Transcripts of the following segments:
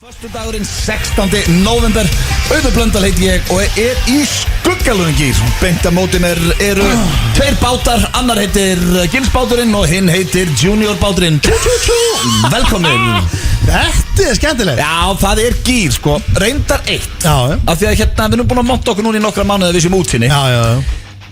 Föstudagurinn 16. nóvember. Auður Blöndal heiti ég og í skuggalöfum gír. Beint á móti mér eru tveir bátar. Annar heitir Gilsbáturinn og hinn heitir Junior báturinn. Velkomin. Þetta skemmtilegt. Já, það gír sko. Reyndar eitt. Já. Af því að hérna við erum búin að monta okkur núna í nokkra mánuði við séum útsinni. Já.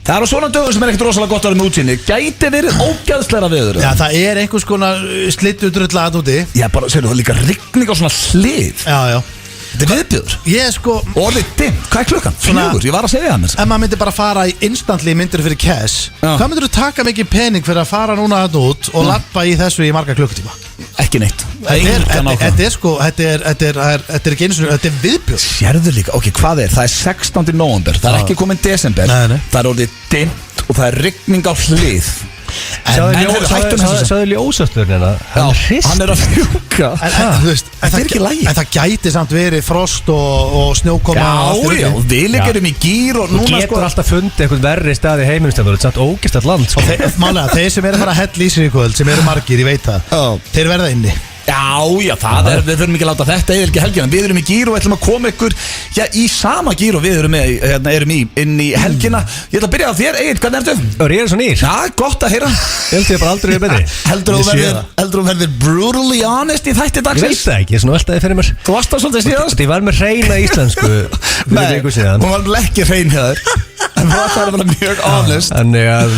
Það á svona dögum sem ekkert rosalega gott að vera með útsinni. Gæti verið ógeðslegra veður. Já, það einhvers konar slitudrulla að úti. Já, bara, segir það líka rigning á svona hlið. Já. Þetta viðbjöður. Ég sko Orðið dimmt, hvað klukkan? 4, ég var að segja það mér. Ef maður myndi bara fara í instantly myndir fyrir cash, Já. hvað myndir þú taka mikið pening fyrir að fara núna að út og lappa í þessu í marga klukkutíma? Ekki neitt. Þetta er sko, þetta er ekki eins og þetta er viðbjöð. Sérðu líka, ok, hvað er? Það er 16. nóvember, það er ekki komin desember. Nei. Það er orðið dimmt og það er rigning á hlið. Sáðu ljósasturinn Hann er að fjúka. Það er ekki í lagi. En það gæti samt verið frost og snjókoma. Já, við líkarum í gír og Þú núna getur alltaf fundið einhvern verri stað í heiminum. Þetta er samt ógeðslegt land sko. Málega, þeir sem eru að fara að hella í sig í kvöld, sem eru margir, ég veit það, þeir verða inni. Já, það er, við þurfum ekki að láta þetta eða ekki helgina. Við erum í gír og ætlum að koma ykkur í sama gír og við erum inn í helgina. Ég ætla að byrja á þér, Egil, hvernig ertu? Ég er svo nýr. Já, gott að heyra. Ég held ég bara aldrei betri. Heldur þú verður brutally honest í þætti Ég veit dagsins? það ekki, ég er svona veltaði fyrir mér. Þú varst það svolítið síðast? Ég var með hreina íslensku fyrir viku síðan. hún var ekki hrein hjá þér. En það er bara mjög honest. Þannig að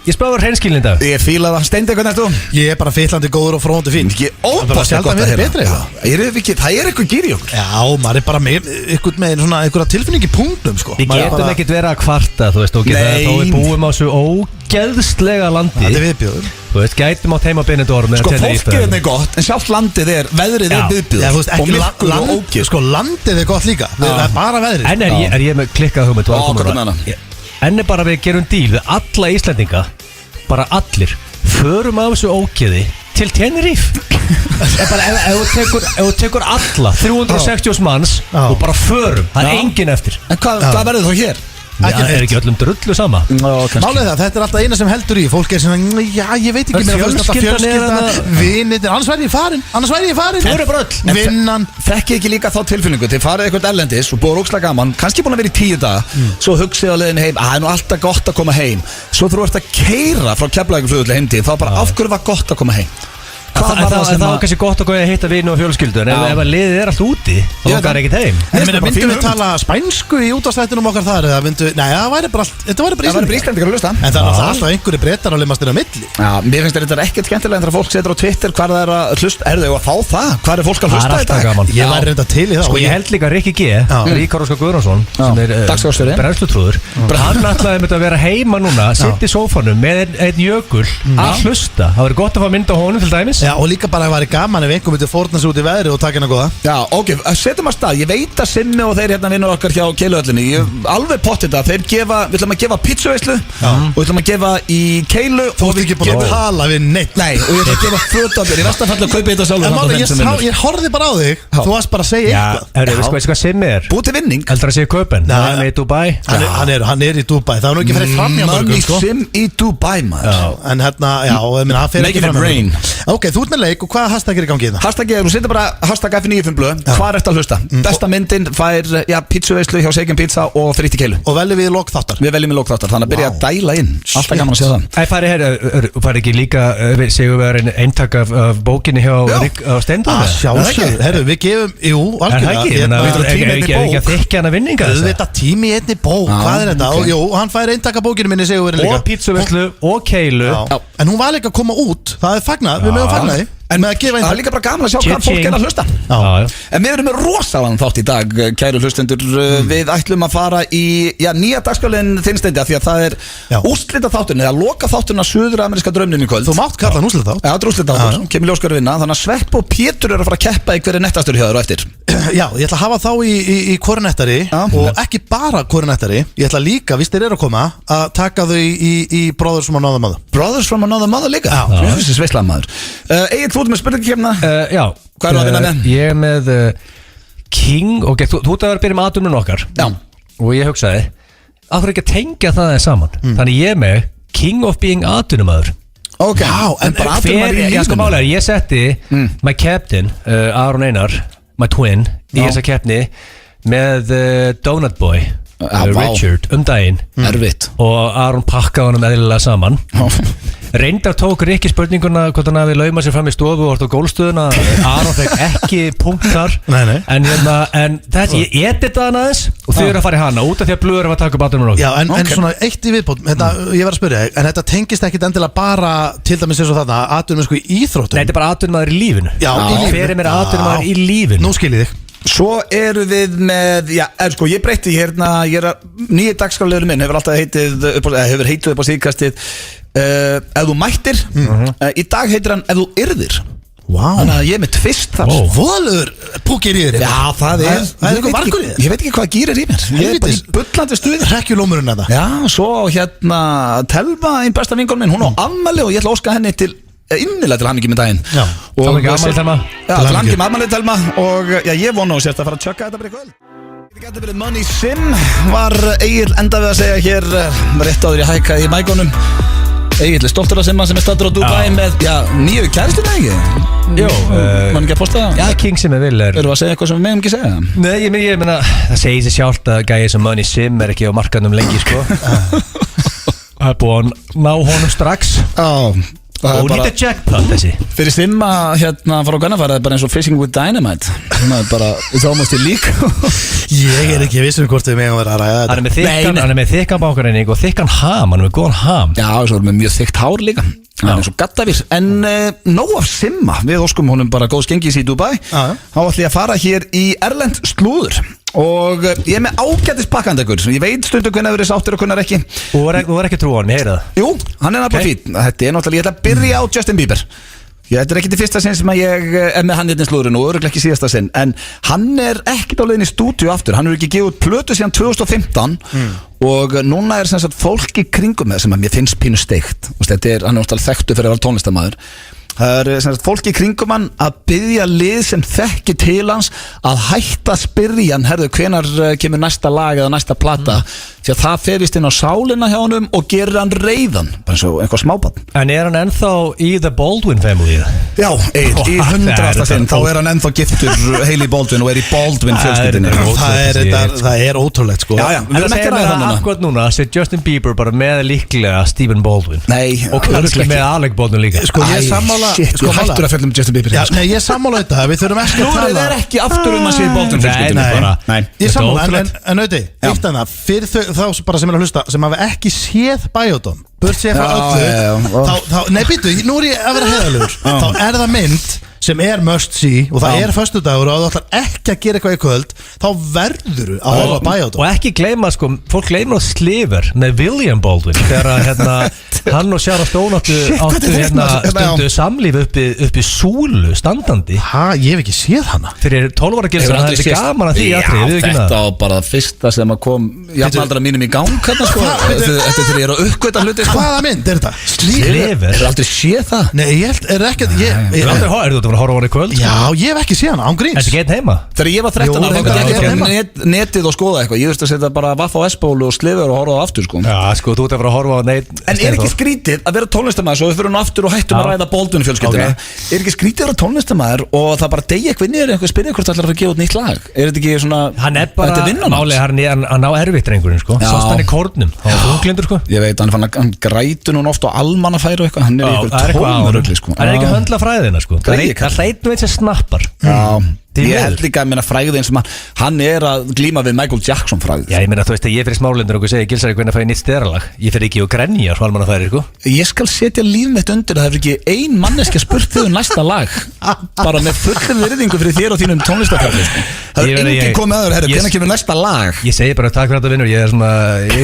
ég spáði hreinskilin í dag. Ég fíla það. Steindi, hvernig ertu? Ég er bara fyllandi góður og fróndi fín. Ég óbáslega gott að heyra. Það er eitthvað gír í okkur. Já, maður er bara með einhverja tilfinning í punktum sko. Við getum ekkert verið að kvarta, þú veist, og þá við búum á svo ógeðslega landi. Þetta er viðbjóður. Þú veist, gætum átt heima Benidorm Sko, fólkið er gott, en sjálft landið veðrið er viðbjóður. Já, þú veist, og myrkur og ógeð. Sko, landið er gott líka. Það er bara veðrið. En er ég með klikkað hugmynd? En bara við gerum díl við alla Íslendinga, bara allir, förum af þessu ógeði til Tenerife. Ef þú tekur alla 360 manns og bara förum, það er engin eftir. En hvað verður þá hér? Er ekki öllum drullu sama? Málið það, þetta er alltaf eina sem heldur í. Fólk er svona, já, ég veit ekki mér að fjölskylda, vinir, annars væri ég farin Vinnan. Þekki ekki líka þá tilfinningu. Þið farið eitthvað erlendis og búið ógeðslega gaman, kannski búin að vera í 10 daga, svo hugsið á leiðinni heim, það er nú alltaf gott að koma heim. Svo þú ert að keyra frá Keflavíkurflugvelli heim til, þá bara af hverju var gott að koma heim? Það var kannski gott að hitta vini og fjölskyldu. En ef að liðið er alltaf úti, þá langar ekkert heim. Myndum við tala spænsku í útvarpsþættinum okkar þar? Nei, það væri bara Íslendingar að hlusta. En það er alltaf einhverju brettar að limast inn á milli. Já, mér finnst þetta ekkert skemmtilega þegar fólk setur á Twitter hvað það er að hlusta. Er þau að fá það? Hvað er fólk að hlusta í dag? Ég væri reynda til í það. Sko, ég held líka Rikki G, Ríkar Óskar Guðjónsson, sem er brennslutrúður. Hann ætlaði að vera heima núna, sitt í sófanum með einn jökul að hlusta. Það verður gott að fá mynd á honum til dæmis. Já, og líka bara gaman ef einhver myndi fórna sig út í veðri og taka hérna góða. Já, ok, setjum að stað. Ég veit að Simmi og þeir hérna vinnur okkar hjá Keiluhöllinni. Ég alveg pottið það. Við ætlum að gefa pizzaveislu og við ætlum að gefa í Keilu. Þú ert ekki búin að tala við neitt. Nei, og ég ætlum að gefa fötabjör. Ég veist að falla að kaupa þetta sjálfur. Ég horfði bara á þig. Þú varst bara að segja eitthvað. Veistu hvað Simmi er? Búið til vinning. Heldur að segja Kaupen? Hann er í Dubai. Hann er í Dubai. Það var nú ekki fyrir fram hjá mörgum sko. Sim í Dubai, maður. En hérna, já, það fer ekki fram. Ok, þú ert með leik og hvað hashtag er í gangi hérna? Hashtagið, þú setur bara hashtag F95 hvað er þetta að hlusta? Besta myndin fær pizzaveislu hjá Segjum Pizza og fritt í Keilu. Og veljum við lok þáttar? Við veljum í lok þáttar, þannig að byrja að dæla inn. Alltaf gaman að sjá það. Fari ekki líka segjum við að eintak af bókinni hjá Steindór? Sjálfsögðu, herru, við gefum, jú, algjörlega. Er ekki að þykja hana vinninga þess? Þetta tími í einni bók, hvað er þetta? Jú, hann fær eintak af bókinni minni segjum við líka. Og pizzaveislu og Keilu. En hún var líka að koma út, það er fagnað, við mögum fagnaði. En það er líka bara gaman að sjá hvað fólk er að hlusta. En við erum með rosalega þátt í dag, kæru hlustendur. Við ætlum að fara í nýja dagskrálinn þinn Steindi, því að það er úrslita þátturinn, eða loka þátturinn að suður-ameríska draumnum í kvöld. Þú mátt kalla hann úrslita þátt. Já, þetta er úrslita þáttur, kemur ljóskar að vinna. Þannig að Svepp og Pétur eru að fara að keppa í hverju nettastur hjá þér og eftir. Já, ég ætla að hafa þá í hvornettari og ekki bara hvornettari. Ég ætla líka, víst þeir eru að koma, að taka þau í Brothers from Another Mother. Brothers from Another Mother líka? Já. Þessi sveislammaður. Egil, þú ert með spurningakefna. Já. Hvað eru að vinna með? Ég er með King, ok, þú ert að vera að byrja með atunum okkar. Já. Og ég hugsaði, af hverju ekki að tengja það saman? Þannig ég er með King of Being atunumæður. Ok, en bara atunumæður í lífinu. Ég setti my captain, Aron Einar, my twin í þessa keppni með Donut Boy Richard daginn Erfitt og Aron pakkaði honum eðlilega saman reyndar tók Rikki spurninguna hvort hann hafi laumað sér fram í stofu og orðið á gólstöðuna Aron fekk ekki punkt þar en þetta ég editaði hann aðeins og þau eru að fara í hana út af því að blöður var að taka batunum Já, en svona eitt í viðbót ég var að spyrja þig, en þetta tengist ekkit endilega bara til dæmis eins og þarna atvinnum sko í íþróttum Nei, þetta er bara atvinnumæður í lífinu Já, í lífinu Fyrir mér atvinnumæður í lífinu Nú skil ég þig Svo eru við með, sko ég breytti hérna, nýju dagskrárliðurinn minn hefur alltaf heitið upp á síðkastið ef þú mættir, í dag heitir hann ef þú yrðir Þannig að ég er með tvist þar Volur púkir í þér Já, það er eitthvað margur í þér Ég veit ekki hvað gýr er í mér Ég er bara í bullandi stuði Rekkjulómurinn þetta Já, svo hérna Telma, einn besta vinkon minn, hún á afmæli og ég ætla að óska henni til innilega til hamingju með daginn Já, til hamingju Telma Já, til hamingju með afmælið Telma og ég vona og sérst að fara að tjökka þetta bara í kvöld Þetta gæti verið Money Sim var Egill enda við að segja hér rétt áður ég hækkaði í mækonum Egill er stoltur af Simma sem er staddur á Dubai með, nýju kæristuna ekki? Jú Man ekki að posta það? Já, King sem vil Erum við að segja eitthvað sem við megum ekki segja? Nei, ég meina, það segir sér sjálft að gæði sem Money Sim er ekki á markanum lengi, sko Það er búið að ná honum strax Og nýtt að jackpot þessi Fyrir Simma hérna fara á Gunnafæra Það er bara eins og Fishing with Dynamite Það er bara, it's almost illegal Ég er ekki vissum hvort við megum vera að ræða þetta Hann er með þykkan bákareining og þykkan ham Hann er með góðan ham Já, svo er með mjög þykkt hár líka Það er eins og gattavís En nóg af Simma Við óskum honum bara góðs gengis í Dubai Þá ætlum ég að fara hér í erlend slúður Og ég er með ágætis pakkandegur Ég veit stundu hvernig það verið sáttur og hvernig ekki Þú er ekki trú á hann, ég heyri það Jú, hann er náttúrulega fín Þetta er náttúrulega, ég ætla að byrja á Justin Bieber Þetta er ekki til fyrsta sinn sem að ég er með hann hérna í slúðurinn og örugglega ekki síðasta sinn En hann er ekkert á leiðin í stúdíu aftur Hann hefur ekki gefið út plötu síðan 2015 Og núna er sem sagt fólk í kringum það sem að mér finnst pínu steikt Hann er náttúrulega þekktur fyrir að vera tónlistarmaður Það er sem sagt fólk í kringum hann að biðja lið sem þekki til hans að hætta að spyrja hann herðu hvenar kemur næsta lag eða næsta plata því að það ferist inn á sálina hjá honum og gerir hann reiðan bara eins og eitthvað smábarn En er hann ennþá í The Baldwin family? Já, í 100. sinn þá er hann ennþá giftur Hailey Baldwin og er í Baldwin fjölskyldinni Það er ótrúlegt sko Já, við erum ekki að ræða hann Akkurat núna sé Justin Bieber bara með líklega Stephen Baldwin Nei, og kannski með Alec Baldwin líka Sko ég er sammála Shit, ég hættur að fjalla Justin Bieber Nei, ég er sammála þetta, við þurfum ekki að tala Það er ekki aftur að sé Baldwin fjölskyldinni Nei, ég er sammála, en auðvitað eitt annað, fyrir þá bara sem er að hlusta sem hafa ekki séð Biodome burt séð frá öllu Nei, býtu, nú er ég að vera heiðarlegur Þá er það mynd sem er must see og það er föstudagur og þú ætlar ekki að gera eitthvað í kvöld þá verður þú að horfa Biodome Og ekki gleyma, sko, fólk gleyma Sliver með William Baldwin þegar hann og Sharon Stone áttu stundu samlíf uppi súlu standandi Ég hef ekki séð hana Fyrir 12 ára gilsar, það er gaman að því Já, þetta var bara það fyrsta sem að kom jafnaldra mínum í gang hérna, sko Þetta þegar ég er að uppgöta hluti, sko Hvaða mynd er þetta? Sliver Hefur aldrei séð það? Nei, ég er ekki Þú var að horfa á hann í kvöld? Já, ég hef ekki séð hana, án gríns Er þetta ekki einn heima? Þegar ég var 13 ára, þá gæti ég ekki netið og skoða eitthvað Ég veist að setja bara Vaff á S-bólu og Sliver og horfa á aftur, sko Já, sko, þú ert að fara að horfa á neitt En er ekki skrítið að vera tónlistamæður svo við fyrir nú aftur og hættum að ræða Baldwin fjölskylduna Er ekki skrítið að vera tónlistamæður og það bara degi eitthvað inn í eitthvað spyrja hvort það ætlar að gefa út nýtt lag Er þetta ekki svona Hann er bara málið hann ná erfitt drengurinn, sko Sást hann í kórnum, hann var þunglindur, sko Ég veit, hann grætur núna oft á almannafæri og eitthvað Hann er í eitthvað tónurugli, sko Hann er ekki að höndla fræðina, sko Það er alltaf einn veit sem snappar Ég held líka að minna fræðið eins og hann er að glíma við Michael Jackson fræðið Já, ég meina, þú veist að ég fyrir smálindur og segi Gilsari hvernig að fæði nýtt steralag Ég fyrir ekki og grenjar svo almanna færi, sko Ég skal setja líf mitt undir að það er ekki ein manneski að spurt þig næsta lag bara með fullum virðingu fyrir þér og þínum tónlistarfæri, sko Það er enginn komið aður, herru, hvernig kemur næsta lag? Ég segi bara takk fyrir þetta, vinnur, ég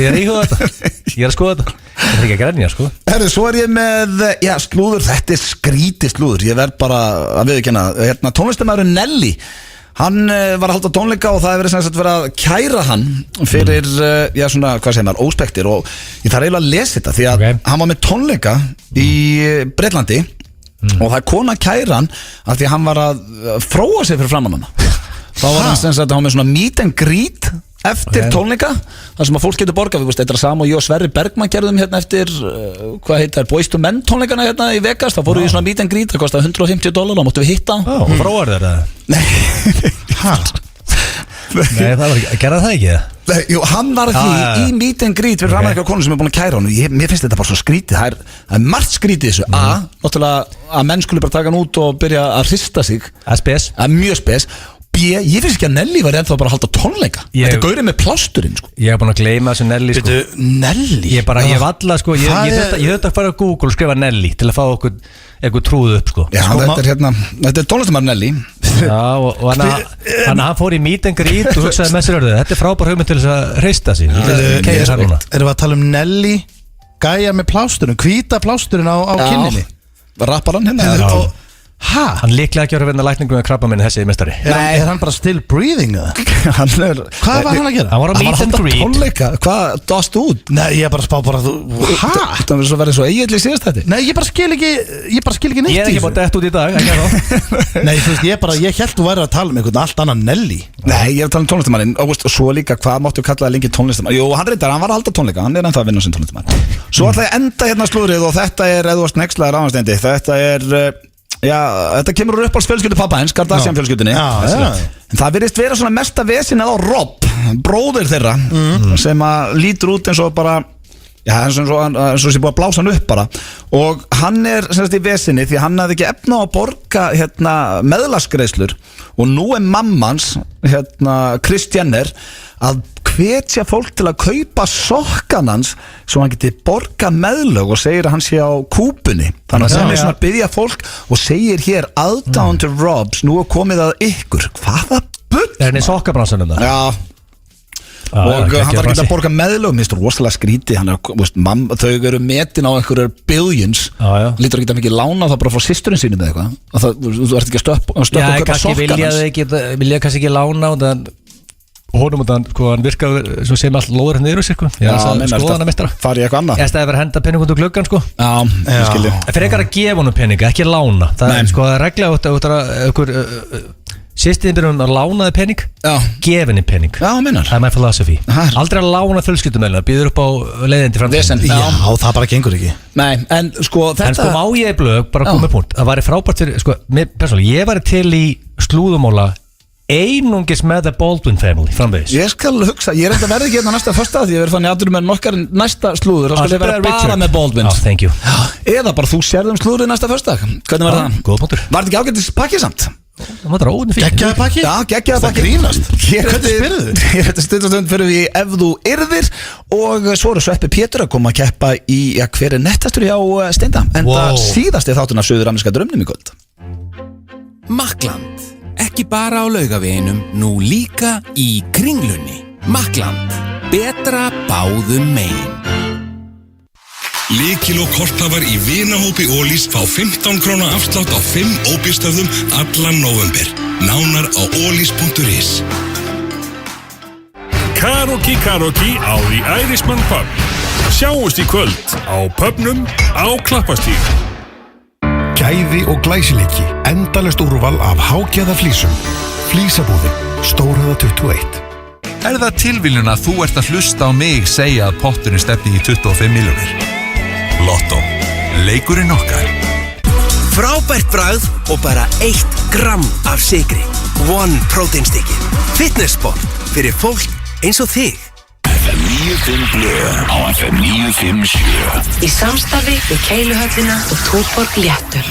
er íhugað þetta Ég er að skoða þetta Það er ekki að grenja, sko Herru, svo er ég með, slúður, þetta er skrítið slúður Ég verð bara að viðurkenna tónlistarmaðurinn Nelly Hann var að halda tónleika og það hefur verið að kæra hann fyrir, svona, hvað segir maður, óspektir og ég þarf eiginlega að lesa þetta því að hann var með tónleika í Bretlandi og það er kona að kæra hann af því að hann var að fróa sig fyrir framan hana Þá var hann með svona meet and greet eftir tónleika þar sem að fólk getur borgað þetta er sama og ég og Sverri Bergman gerðum hérna eftir hvað heitir Boyz II Men tónleikana hérna í Vegas þá fórum við í svona meet and greet það kostaði $150 og máttum við hitta og fróar þeir það? Nei Nei, það var ekki, gerða það ekki? Nei, jú, hann var að því í meet and greet fyrir framan eitthvað konu sem er búin að kæra hann og mér finnst þetta bara svo skrítið, það er margt skrítið þessu náttúrulega að menn skuli bara taka hann út og byrja að hrista sig Það er spes mjög spes. Ég finnst ekki að Nelly var ennþá bara að halda tónleika. Þetta er gaurið með plásturinn sko. Ég hef búin að gleyma þessu Nelly sko. Nelly? Ég hef alla sko, ég höfðu að fara á Google og skrifa Nelly til að fá eitthvað trúðu upp sko. Já, þetta er tónlistamæður Nelly. Já, og hann fór í meet and greet og hugsaði með sér þetta er frábær hugmynd til þess að hrista sig. Erum við að tala um Nelly gæja með plásturinn, hvíta plásturinn á kinninni? Rapparann hérna. Hann líklega ekki að vera lækningu með krabbameini þessi mestari. Nei, er hann bara still breathing? Hvað var hann að gera? Hann var á meet and greet. Tónleika, hvað dást þú út? Nei, ég bara spá bara Það verður svo eiginlega síðast þetta. Nei, ég bara skil ekki neitt. Ég er ekki búin dett út í dag, ekki þá. Nei, þú veist, ég held þú væri að tala um einhvern allt annan Nelly. Nei, ég er að tala um tónlistamannin og svo líka, hvað máttu kallaði lengi tónlistamann? Jú, hann var að halda tónleika, hann er ennþá að vinna sem tónlistamann. Svo ætla ég enda hérna slúðrið og þetta er, ef þú varst nexlaður áhansteindi, þetta er já, þetta kemur úr uppáhaldsfjölskyldu pappa hans, Kardashian fjölskyldunni. En það virðist vera svona mesta vesin eða Rob, bróðir þeirra sem að lítur út eins og bara eins og sé búið að blása hann upp bara og hann er semst í vesinni því hann hafði ekki efna á að borga meðlagsgreiðslur og nú er mammans Kris Jenner að hvetja fólk til að kaupa sokkan hans svo hann geti borga meðlög og segir að hann sé á kúpunni þannig að sem er svona að biðja fólk og segir hér aðdáun til Robs, nú er komið að ykkur hvaða bull? Er hann í sokkabransanum það? Já og hann þarf ekki að borga meðlög mér finnst það rosalega skrítið þau eru metin á einhverjur billions lítur ekki að mikið lána það bara frá systurinn sínum eða eitthvað þú ert ekki að stökka og köpa sokkar vilja kannski ekki lána og það honum og hann virkaði svo sem allt lóður hann niður sko skoða hann að mistara farið eitthvað annað ég stæði að vera að henda penning út úr gluggan sko ég skilji fyrir ekkert að gefa honum penninga, ekki lána það er sko að regla út sýstiðin byrjum að lánaði penning gefinni penning það er my philosophy aldrei að lána fjölskyldumæluna býður upp á leiðindi framtíð það bara gengur ekki en sko þetta en sko má ég blöð bara koma með punkt það væri frábært fyrir sko ég væri til í slúðumóla einungis með the Baldwin family framvegis ég skal hugsa ég að verði ekki hérna næsta fyrsta því ég verði þannig aðdur með nokkar næsta slúður þá skal ég vera bara með Baldwin eða bara þú sérðum slúður næsta fyrsta hvernig var það? Góð punktur var þetta ekki ágættis pakki samt? Geggjaði pakki? Já, geggjaði pakki grínast Hvernig spyrðu? Þetta stundastund fyrir við ef þú yrðir og svo eru Sveppi Pétur að koma að keppa í hver er nettastur hjá Steinda en það síðasti þáttun af Suður-ameríska draumnum í kvöld Makkland ekki bara á Laugaveginum nú líka í Kringlunni Makkland, betra báðum megin Lykil og kortlafar í vinahópi Ólís fá 15 króna afslátt á 5 óbístöðum allan nóvember. Nánar á ólís.is Karaoke á The Irishman Pub. Sjáumst í kvöld á pubnum á Klappastíg. Gæði og glæsileiki, endalaust úrval af hágæða flísum. Flísabúðin, Stórhöfða 21. Er það tilviljun að þú ert að hlusta á mig segja að potturinn stefni í 25 milljónir? Lotto, leikurinn okkar. Frábært bragð og bara 1 gramm af sykri. One próteinstykki. Fitnesssport fyrir fólk eins og þig. FM 95 Blö á FM 957. Í samstarfi við Keiluhöllina og Túborg Léttöl.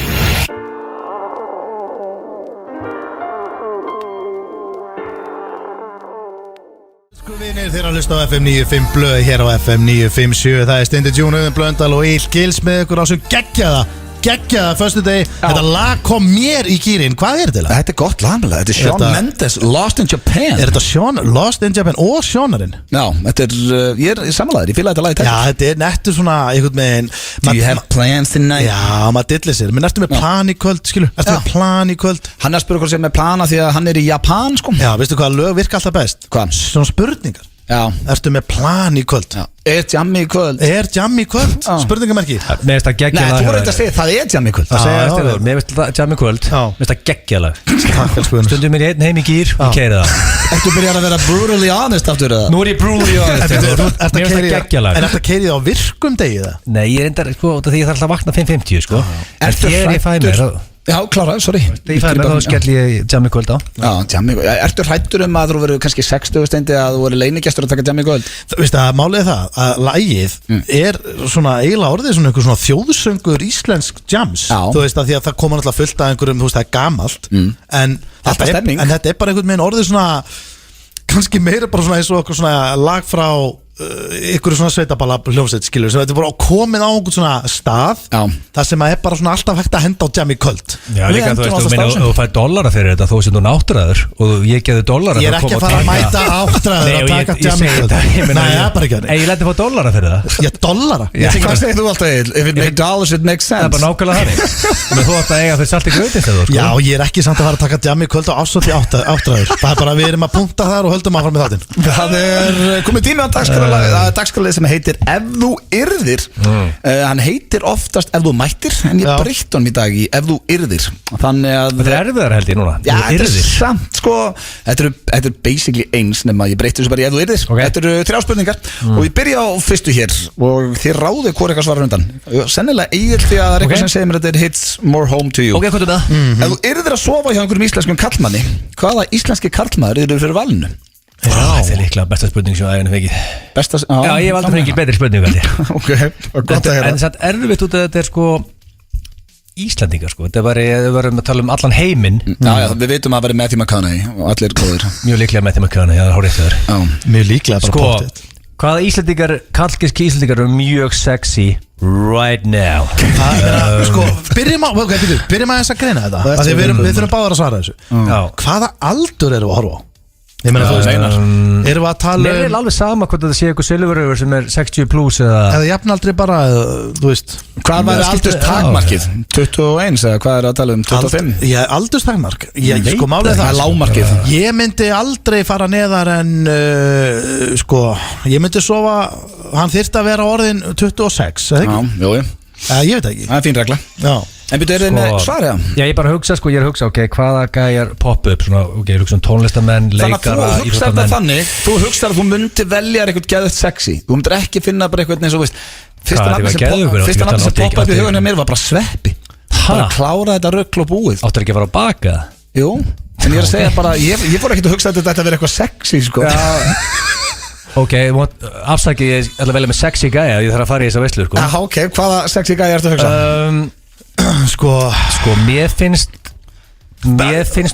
Þeir að hlusta á FM 95 Blöð hér á FM 957 það er Steindi Júnu, Blöndal og Íl Gils með ykkur á sem geggjaða föstudegi, þetta lag kom mér í gýrin, hvað er þetta? Þetta er gott lag, þetta er Shawn Mendes, Lost in Japan Er þetta Shawn, Lost in Japan og Shawnarinn? Já, þetta er, ég er samanlæður, ég fíla þetta lag í tætt Já, þetta er nettur svona, einhvern veginn Do you have plans tonight? Já, maður dillir sér, menn ertu með plan í kvöld, skilu Ertu með plan í kvöld? Hann er að spyrja hvað sem er plana því að hann er í Japan, sko Já, veistu hvað lög virka alltaf best? Hvað? Svona spurningar Já. Ertu með plan í kvöld? Já. Er jammi í kvöld? Spurningamerki Mér finnst það geggja lag Nei, þú voru eitthvað að segja, það er jammi í kvöld Mér finnst það jammi í kvöld Mér finnst það geggja lag Stundum mér í einn heim í gýr og keiri það Ertu byrjar að vera brutally honest aftur eða? Nú er ég brutally honest Mér finnst það geggja lag En ertu að keiri það á virkum degi það? Nei, ég er enda, sko, því ég þarf alltaf að vakna 5:50, sko Ertu hræddur Já, klára, sorry Í fæðinu þá skell ég jammi kvöld á Já, jammi kvöld Ertu hrættur að þú verður kannski 60 steindi að þú verður leinigestur að taka jammi kvöld? Veist að málið það að lagið er svona eiginlega orðið svona einhver svona þjóðsöngur íslensk jams Þú veist að því að það koma náttúrulega fullt af einhverjum, þú veist það er gamalt en þetta er bara einhvern veginn orðið svona kannski meira bara svona eins og okkur svona lag frá ykkur svona sveitaballa hljómsveit skilur sem þetta er bara komið á einhvern svona stað það sem er bara svona alltaf hægt að henda á jam í kvöld Já líka þú veist, þú fær dollara fyrir þetta þó sem þú náttúræður og ég geði dollara Ég er ekki að fara að mæta áttræður að taka jam í kvöld Nei, það er bara ekki það Ég leti fá dollara fyrir það Já, dollara? Hvað segir þú alltaf Egil? If it makes dollars it makes sense Það er bara nákvæmlega þannig Men þú átt að eiga fyrir salt í grötist Já, ég er ekki samt að fara að taka jam í kvöld á ásvöldi áttræður Það er bara við erum að punkta þar og höldum áfram með þáttinn Það er komið tími á dagskrárlið sem heitir Ef þú yrðir Hann heitir oftast Ef þú mættir En ég breytti honum í dag í Ef þú yrðir Þannig að Þetta er erfiðar held ég núna Já, þetta er samt sko Þetta er basically eins Nefn að ég breytti þessu bara í Ef þú yrðir Þetta eru 3 spurningar Og ég byrja á fyrstu hér Og þið ráðu hvor eitthvað svarar undan Sennilega Egil því að það er eitthvað sem segir mér Þetta hits more home to you Ok, hvað er það? Ef þú yrðir að sofa hjá einhverjum íslenskum karlmanni Hvaða íslenski karlmaður yrður fyrir valinu? Þetta er líklega besta spurning sem æginu fengið Já, ég hef aldrei fengið betri spurning Ok, gott að heyra En það er erfitt út að þetta er sko Íslandingar sko Þetta var, við varum að tala allan heiminn Já, við veitum að það verið Matthew McConaughey og allir góður Mjög líklega Matthew McConaughey, það er hárið þér Mjög líklega bara sko, pottet hvaða Íslandingar, kallgíski Íslandingar eru mjög sexy right now Sko, byrjum að þess að greina þetta Því við þurfum báðar að svara þessu Hvaða aldur eru að horfa á? Ég meina þú veist Erum við að tala Mér er alveg sama hvort þetta sé eitthvað silfuröfur sem er 60 plus eða jafnaldri bara, þú veist Hvað væri aldurstakmarkið? 21 eða hvað er að tala um? 25? Já, aldurstakmark Sko málið það er lágmarkið Ég myndi aldrei fara neðar en sko, ég myndi sofa hann þyrfti að vera orðin 26, eða ekki? Jú, ég veit ekki Það er fín regla Já En byrju, er þið með svarið? Já, ég bara hugsa, sko, ok, hvaða gæjar poppa upp, svona, ok, ég hugsa tónlistamenn, leikara, íþróttamenn Þannig að þú hugsar það þannig, þú hugsar að þú myndir velja eitthvað geðvægt sexy Þú myndir ekki finna bara eitthvað eins og, veist Fyrsta nafni sem poppa upp í hugunni á mér var bara Sveppi Bara klára þetta rugl og búið Áttur ekki að fara að baka? Jú, en ég er að segja bara, ég fór ekki að hugsa að þetta ætti að vera eitthvað sexy, sko Ok, afsaki, ég ætla að velja með sexy gæja, ég þarf að fara í þessa veislu, sko Ok, hvaða sexy gæja ertu að hugsa? Sko, mér finnst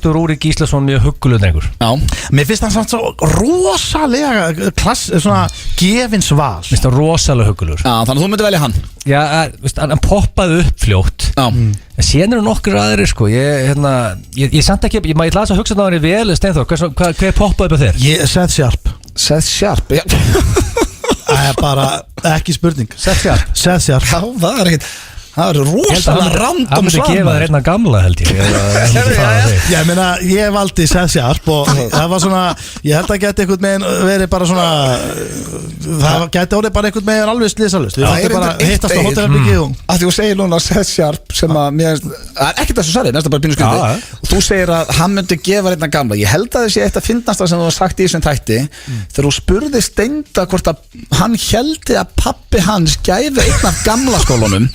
þú Rúrik Gíslason mjög huggulöð drengur Já Mér finnst hann samt svo rosalega svona gefins val Mér finnst það rosalega huggulur Já, þannig að þú myndir velja hann Já, hann poppaði upp fljótt Já En síðan eru nokkur aðrir, sko Ég samt ekki, ég ætla að hugsa það hann vel Steinþór, hver poppaði upp á þér? Seth Sharp, já Það er bara ekki spurning Seth Sharp Já, það er ekkert Það eru rosalega random svar. Það gefa þér einna gamla held ég. Ég meina, ég valdi Seth Sharp og það var svona, ég held að geti einhvern veginn verið bara svona, það geti orðið bara einhvern veginn alveg slisalust. Við ættum bara hittast á hótelherbergi og... Að þú segir núna Seth Sharp sem að mér, það er ekkert þessu sarið, næsta bara pínu skutið. Og þú segir að hann myndi gefa einna gamla. Ég held að þessi eitt að finnast það sem þú har sagt í þessum þætti, þegar þú spurði Steinda hvort að hann héldi að pabbi hans gæfi einn af gamla skólunum.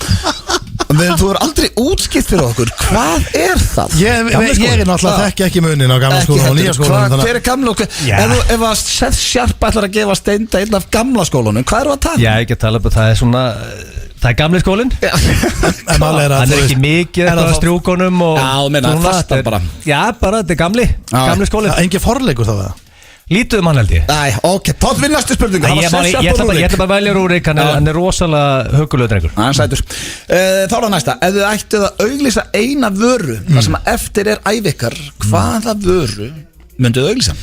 Þú er aldrei útskipt fyrir okkur. Hvað er það? Ég er náttúrulega þekki ekki munin á gamla skólanum og nýja skólanum. Hver er gamla okkur? Ef að Seth Sharp ætlar að gefa Steinda einn af gamla skólanum, hvað eru að tala? Já, ég get tala um að það er svona, það er gamli skólinn. Hann er ekki mikið eitthvað strjúkonum og... Já, meina, fastar bara. Já, bara, þetta er gamli skólinn. Engin forleikur þá það? Lítið hann held ég. Æ, ok, þá við næstu spurningu. Ég ætla bara að velja Rúrik, hann er rosalega huggulegur drengur. Hann sætur. Þá er það næsta. Ef þið ættuð að auglýsa eina vöru, það sem eftir er ævi ykkar, hvaða vöru mynduð auglýsa?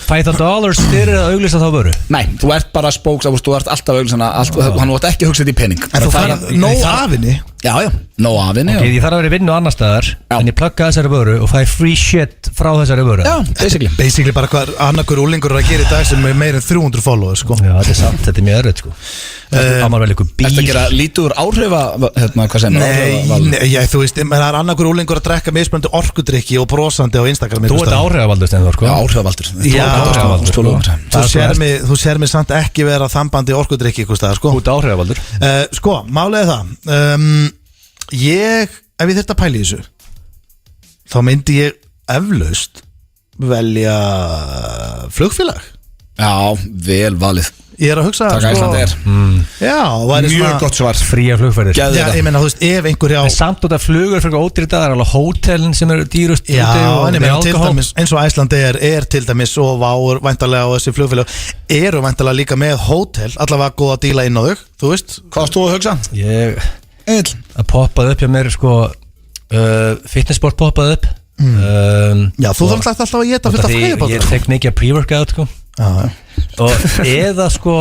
$5,000 fyrir að auglýsa þá vöru? Nei, þú ert bara spóks, þú ert alltaf auglýsana, hann vart ekki að hugsa þetta í pening. En þú færð nóg afinni? Já, nóg afinni. Ok, ég þarf að vera í vinnu annar staðar, en ég plugga þessari vöru og fæ free shit frá þessari vöru. Já, basically. Basically bara hvað annarkur úlingur er að gera í dag sem er meir en 300 followers, sko. Já, þetta er samt, þetta er mjög örröð, sko. Það má vel eitthvað bíl. Þetta að gera lítur áhrifa, hvað sem Nei, þú veist, það er annarkur úlingur að drekka mismunandi orkudrykki og brosandi á Instagram. Þú ert áhrifavaldur, Steinþór, sko. Áhrifavaldur. Þú sér mig samt ekki vera þambandi orkudrykki ykkur staðar, sko. Þú ert áhrifavaldur. Sko, málið er það ef ég þurft að pæla í þessu þá myndi ég eflaust velja flugfélag. Já, vel valið. Ég að hugsa Takk Icelandair. Já, mjög gott svar. Fría flugferðir. Já, ég meina, þú veist, ef einhver En samt út af flugur fyrir ódýrt það alveg hótelin sem eru dýrust Já, en ég meina til dæmis eins og Icelandair til dæmis og Váur væntanlega og þessi flugfélag eru væntanlega líka með hótel, allavega góða díla inn á þau, þú veist. Hvað varst þú að hugsa? Ég að poppaði upp hjá mér sko fitnessport poppaði upp Já, þú þarf alltaf að geta fullt af fæðubátur. Ég tek mikið pre-workout sko og eða sko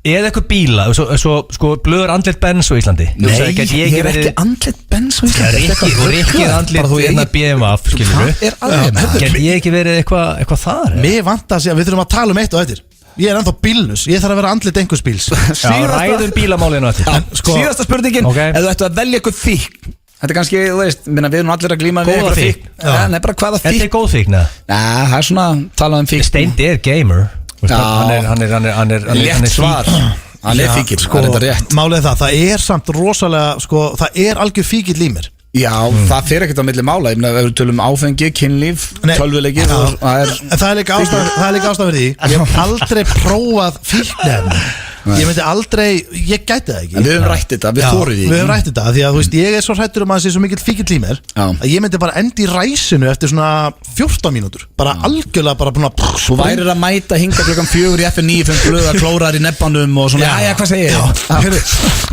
eða eitthvað bíla sko blöður andlit Benz á Íslandi. Nei, ég er ekki andlit Benz á Íslandi. Rikki andlit hérna BMF skilur Get ég ekki verið eitthvað þar? Mér vant að segja, við þurfum að tala um eitt og eftir. Ég er ennþá bílnus, ég þarf að vera andlit einhvers bíls. Já, ræðum bílamálinu eftir. Síðasta spurningin, ef þú ættu að velja eitthvað fík. Þetta er kannski, þú veist, við erum allir að glíma við eitthvað fík. Nei, bara hvaða fík? Þetta er góð fík, neða? Nei, það er svona, talað um fík. Steindi er gamer. Hann er létt svar. Hann er fíkil, það er þetta rétt. Málið það er samt rosalega, sko, það er algjör fíkil í mér. Já, það fyrir ekkert á milli mála. Ef við tölum áfengi, kynlíf, tölvuleikir. Það er líka ástæð fyrir því. Ég hef aldrei prófað fíknefni. Ég myndi aldrei, ég gæti það ekki. En við höfum rætt þetta, við þorum því. Við höfum rætt þetta, því að þú veist, ég er svo hrættur að það sé svo mikill fíkill í mér að ég myndi bara enda í ræsinu eftir svona 14 mínútur. Bara algjörlega bara búin að Þú værir að mæta hinga klukkan 4 í FN9 fyrir blöða klórar í nebbanum og svona, já, hvað segir ég?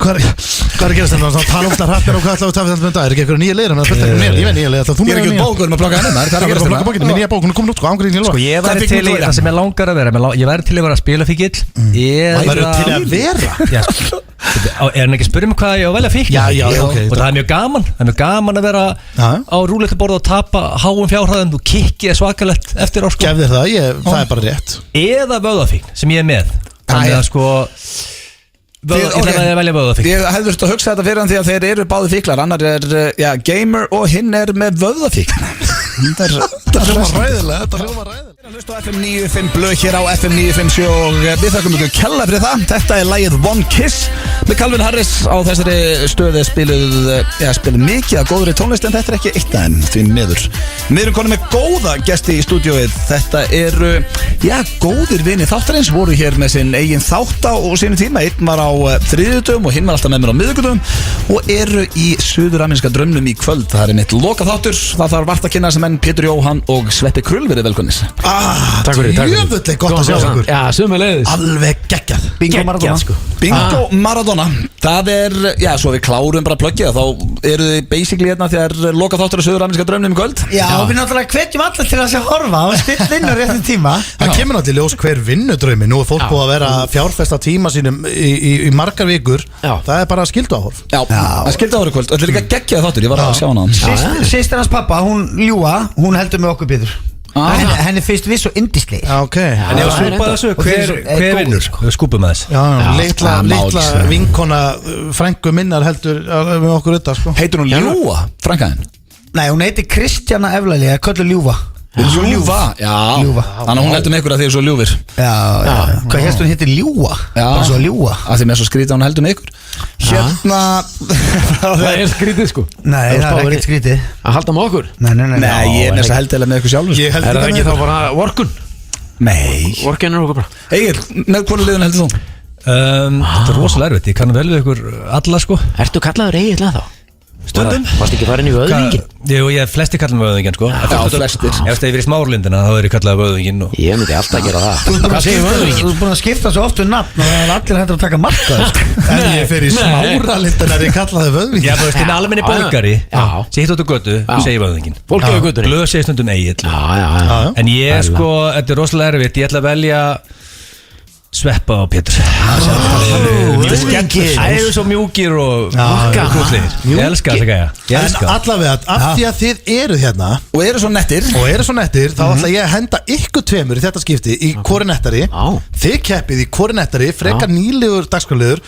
Hvað er að gerast þetta? Tala um það hrappir og hvað ætlaðu að tafa þetta með dag? Er ekki eitthvað nýja leiður? Ég veit nýja leiður. Ég er ekki bókur að plaka henni, það er að plaka bókinu. Nýja bókinu komin út, ángríðin í lofa. Sko ég væri til í það sem ég langar að vera. Ég væri til að vera að spila fíkill. Væri til að vera? Já, sko. Er hann ekki að spyrja mig hvað ég á að velja fíkn? Já, ok. Og það er mjög gaman. Það er mjög gaman að vera á rúlettaborð og tapa háum fjárhæðum. Þú kikkið svakalegt eftir á sko. Gef þér það er bara rétt. Eða vöðvafíkn sem ég er með. Þannig að sko ég ætla að velja vöðvafíkn. Ég hefði þurft að hugsa þetta fyrir hann því að þeir eru báði fíklar. Annar er gamer og hinn er með vöðvafíkn. Þetta hljómar ræðilega. Hlustu á FM 95 blöð hér á FM 957 og við þakkum ykkur kella fyrir það. Þetta er lagið One Kiss með Calvin Harris. Á þessari stöðu spiluð mikið af góðri tónlist en þetta er ekki eitt aðeins því miður. Við erum konið með góða gesti í stúdíóið. Þetta eru, góðir vini þáttarins, voru hér með sinn eigin þátta og sínu tíma. Einn var á þriðjudögum og hinn var alltaf með mér á miðvikudögum og eru í suður-ameríska draumnum í kvöld. Það er mitt loka þáttur. Það þarf vart að kynna sem enn Pétur Jóhann og Sveppi Krull, verið velkomis. Takk fyrir. Jöfnvöldlega gott að sjá ykkur. Já, sömuleiðis. Alveg geggjað. Bingo Maradona sko. Bingo Maradona. Það er, svo við klárum bara plöggið. Þá eru þið basically hérna þegar loka þáttur á suður-ameríska draumnum í kvöld. Já, við náttúrulega hvetjum alla til að horfa og stilla inn á réttum tíma. Það kemur náttúrulega ljós hver vinnudraumi. Nú er fólk búið að vera fjárfesta tíma sínum í margar vikur. Það er bara skilduáhorf. Já, það skilduáhorf í kvöld. Þetta er líka geggjað þáttur, ég var að sjá hana. Systir hans pappa, hún Ljúa, hún heldur með okkur Pétur. Henni finnst við svo indisleir. Ok. En ég var svipað þessu, hver vinnur við skupum með þess. Litla vinkona frængu minnar heldur með okkur þetta sko. Heitur hún Ljúa, frænkaðin? Nei, hún heitir Kristjana Eflalega, köllu Ljúfa. Ljúfa, já. Þannig að hún heldur með ykkur að þið er svo ljúfir. Já. Hvað helst hún heitir Ljúa? Bara svo Ljúa. Að þið með svo skrítið hún heldur með ykkur. Hérna. Það er skrítið sko. Nei, það er ekkert skrítið. Að halda með okkur? Nei, ég er næst að heldilega með ykkur sjálfur. Er það ekki þá bara vorkun? Nei. Vorkun er okkur bara. Egil, með hvort liðun heldur þú? Þetta er rosalega erfitt, ég kann vel við ykkur alla sko. Ertu kallaður Egil að þá? Stundum. Varst ekki farin í vöðvingin? Jú, ég er flesti kallað með vöðvingin sko. Já, flestir. Ef það er verið í Smárlindina þá er ég kallað vöðvingin og... Ég myndi alltaf gera það. Hvað segir vöðvingin? Þú er búin að skipta svo oft um nafn og það er allir hættur að taka marka. En ég fer í Smárlindina er ég kallaði vöðvingin. Já, þú veist, þinn almenni borgari sem hitt út á götu, segir vöðvingin. Fólk á götunni. Blöð segir stundum Egill. Já. En ég sko, þetta er rosalega erfitt, ég ætla að velja Sveppa og Pétur. Æðu svo mjúkir og krútlir. Ég elska þess að gæja. En allavega, af því að þið eruð hérna og eru svo nettir þá ætla ég að henda ykkur tveimur í þetta skipti í hvori nettari. Þið keppið í hvori nettari, frekar nýlegur dagskrárliður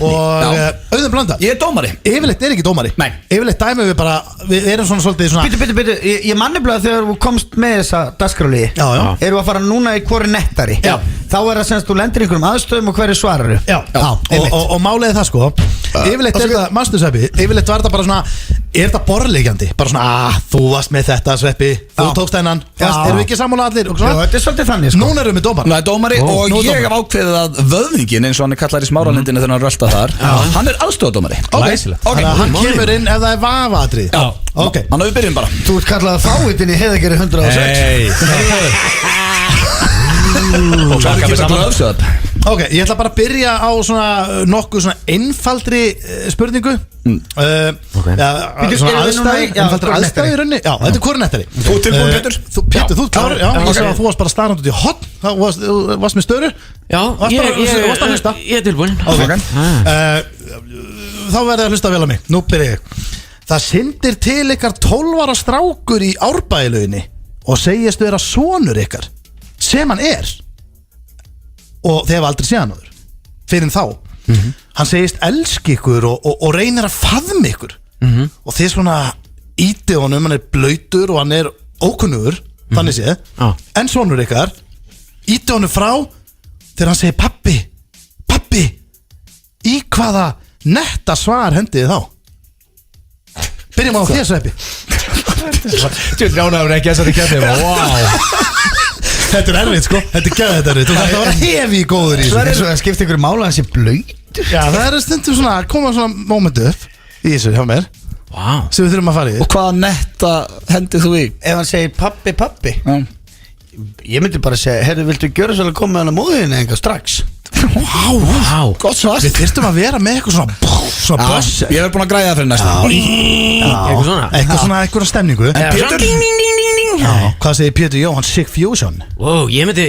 og Auðun Blöndal. Ég er dómari. Yfirleitt er ekki dómari. Nei. Yfirleitt dæmum við bara, við erum svona svolítið svona Bitu, ég manniblaði þegar þú komst með þessa dagskrárliði. Erum við að fara núna í hvori nettari. Þá er það semst þú lendir lendir einhverjum aðstöðum og hverju svararu. Já, og málið það sko yfirleitt er þetta, manstu Sveppi, yfirleitt var þetta bara svona, er þetta borðleikjandi bara svona, þú varst með þetta Sveppi, þú tókst hennan, erum við ekki sammála allir og svona, þetta er svolítið þannig sko. Núna erum við dómar. Nú er dómari og ég hef ákveðið að vöðvingin eins og hann er kallar í Smáralindinu þegar hann rölda þar, hann er aðstofadómari. Þannig að hann kemur inn ef það er vafaatrið. Ok, hann við byrjum bara. Þú ert kallað að fáitin í Heiðagerði 106. Ok, ég ætla bara að byrja á svona nokkuð svona einfaldri spurningu. Einfaldri aðstæði í rauninni. Já, þetta er kornettari. Þú tilbúin Pétur? Pétur, þú klár. Já, ég sá að þú varst bara starrand út í hotn. Þú varst með störu. Já, ég er tilbúin. Þá verður að hlusta vel á mig. Nú byrja ég. Það syndir til ykkar 12 ára strákur í Árbæjarlauginni og segist vera sonur ykkar sem hann er og þið hefur aldrei séð hann áður fyrir þá. Hann segist elski ykkur og reynir að faðma ykkur og þið svona ítið honum, hann er blautur og hann er ókunnugur, þannig séð en sonur ykkar ítið honum frá þegar hann segir pappi, í hvaða netta svar hendið þá? Byrjum á þér Sveppi. Þú ránaður ekki þessari kætti. Þetta er erfitt sko, þetta er gæðið erfitt og þetta var hefi góður í þessu. Það er svo að skipta ykkur mála hans í blöytur. Já, það er stundum svona, koma svona momentu upp í þessu hjá mér sem við þurfum að fara í. Og hvaða netta hendið þú í? Ef hann segir pappi ég myndi bara segja, herru, viltu gjöra svo að koma með hann á móðinu enga strax? Vá, gott svar. Við þyrstum að vera með eitthvað svona böss. Ég hef búin að græða það fyrir næstu. Eitthvað stemningu. Pétur? Hvað segir Pétur Jóhann Sick Fusion? Wow, ég myndi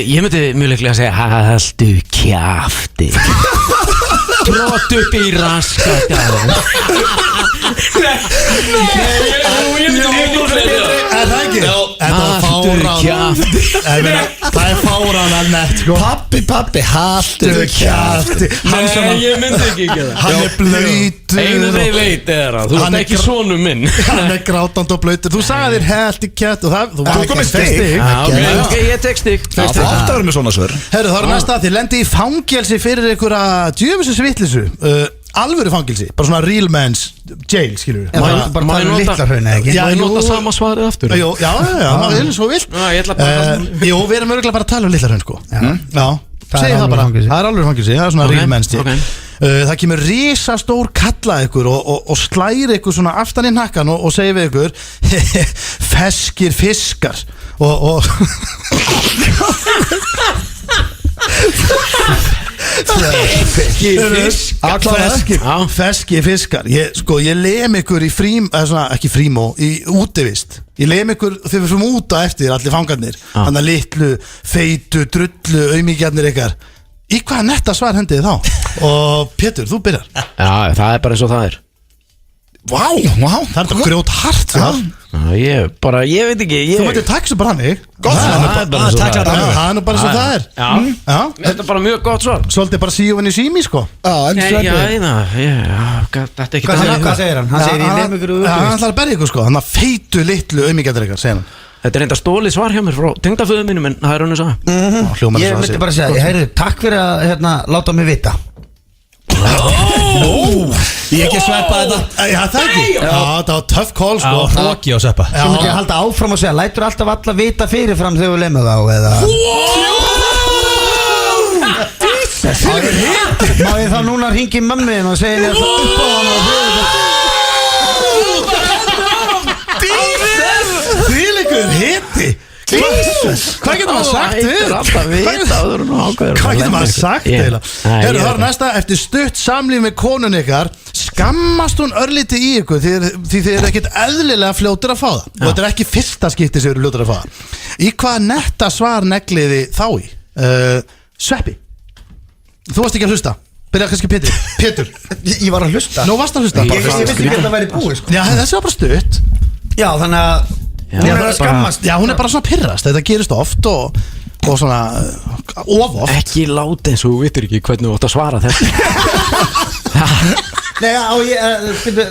mjög leiklega að segja haltu kjafti. Trótt upp í raskat. Það er fáránlega nett sko. Pappi, haltu kjafti. Nei, ég myndi ekki það. Hann er blautur. Einu þeir veit er að þú ert ekki sonur minn. Hann er grátand og blautur. Þú sagði þér haltu kjafti og þú komið stig. Ok, ég tek stig. Það áttar með svona svör. Herru, það er næsta. Þið lendi í fangelsi fyrir einhverja djöfisins vitleysu. Alvöru fangelsi, bara svona real man's jail, skilur við. Bara tala litla hrauna, ekki? Má ég nota sama svarið aftur? Já, maður vil svo vilt. Ég ætla bara Jú, við erum örgulega bara að tala litla hraun, sko. Já, segjum það bara. Það er alvöru fangelsi, það er svona real man's jail. Það kemur risastór kalla ykkur og slæri ykkur svona aftan í hnakkan og segir við ykkur feskir fiskar og Feski fiskar. Ég lem ykkur í ekki frímó, í útivist. Ég lem ykkur þegar við fyrir út á eftir allir fangarnir, þannig að litlu, feitu, drullu, auðmíkjarnir ykkar. Í hvaða netta svar hendið þá? Og Pétur, þú byrjar. Já, það er bara eins og það er. Vá, það er grjót hart. Ég veit ekki. Þú mættir takk svo bara hann, ekki? Gott svar. Það er nú bara eins og það er. Þetta er bara mjög gott svar. Svolítið bara síðan í sími, sko. Þetta er ekki það. Hvað segir hann? Hann segir ég lem ykkur úr. Hann ætlar að berja ykkur, sko. Hann að feitu litlu auðmíkjarnir ykkar, segir hann. Þetta er enda stólið svar hjá mér frá tengdaföðu mínum, en það er hann að sagða. Ég myndi bara segja, heyrðu, takk fyrir að láta mig vita. Ég ekki sveppa þetta. Já, það ekki. Já, það var tough call, sko. Hróki á sveppa. Þú myndi að halda áfram og segja, lætur alltaf alla vita fyrirfram þegar við lemum þá, eða? Má ég þá núna hringi í mömmin og segja henni alltaf upp á hann og Þvílíkur hiti. Hvað getur maður sagt við? Hvað getur maður sagt eiginlega? Herru, það er næsta. Eftir stutt samlíf með konun ykkar skammast hún örlítið í ykkur því þið eru ekkert eðlilega fljótir að fá það. Og þetta er ekki fyrsta skipti sem eru fljótir að fá það. Í hvaða netta svar negliði þá í? Sveppi, þú varst ekki að hlusta. Byrja kannski Pétur. Ég var að hlusta. Nú varst að hlusta. Ég vissi ekki að það væri búið, sko. Já, þessi var bara stutt. Já, þannig að hún er að skammast. Já, hún er bara svona pirrast. Þetta gerist oft og svona of oft. Ekki láta eins og þú vitur ekki hvernig þú átt að svara þetta. Nei,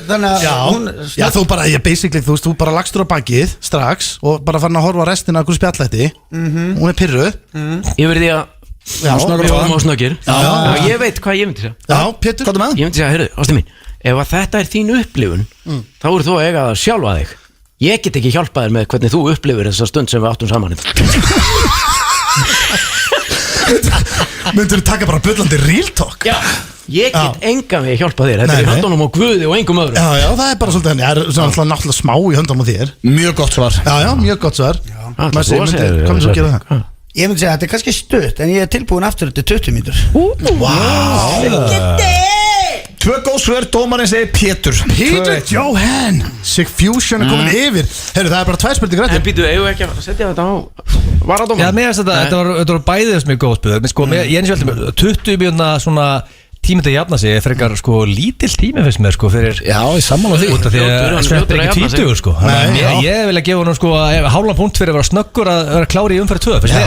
þannig að hún... Já, þú bara, basically, þú bara lagstur á bakið strax og bara farin að horfa á restina af hverju spjallætti. Hún er pirruð. Ég verði að Já, Við vorum á snöggir Ég veit hvað ég myndi segja Já, Pétur, hvað er með? Ég myndi segja, heyrðu, ástu mín Ef að þetta er þín upplifun Þá eru þú að eiga að sjálfa þig Ég get ekki hjálpað þér með hvernig þú upplifir þessa stund sem við áttum saman Myndur þú taka bara bullandi real talk? Já, ég get engan við hjálpað þér Þetta er í höndunum á Guði og engum öðrum Já, það er bara svolítið Það er náttúrulega smá í höndunum á þér Mjög gott svar Já, mjög gott svar Komum svo að gera það Ég myndi segja að þetta er kannski stutt en ég er tilbúin aftur til 20 mínútur. Tvö góð svör, dómarinn segir Pétur Johan Sigfusion er komin yfir Herru, það er bara 2 spurningar En býtu, eigum við ekki að setja þetta á varadómar? Já, mér finnst þetta var bæðið sem er góð spurning sko, ég er eins og alltaf 20 mínúna svona tímið að jafna sig, ég frekar sko lítill tími fyrst mér sko fyrir Já, ég sammála því út af því að sveppir ekki 20 sko ég vil að gefa honum sko hálfan punkt fyrir að vera snöggur að vera klári í umferð 2 það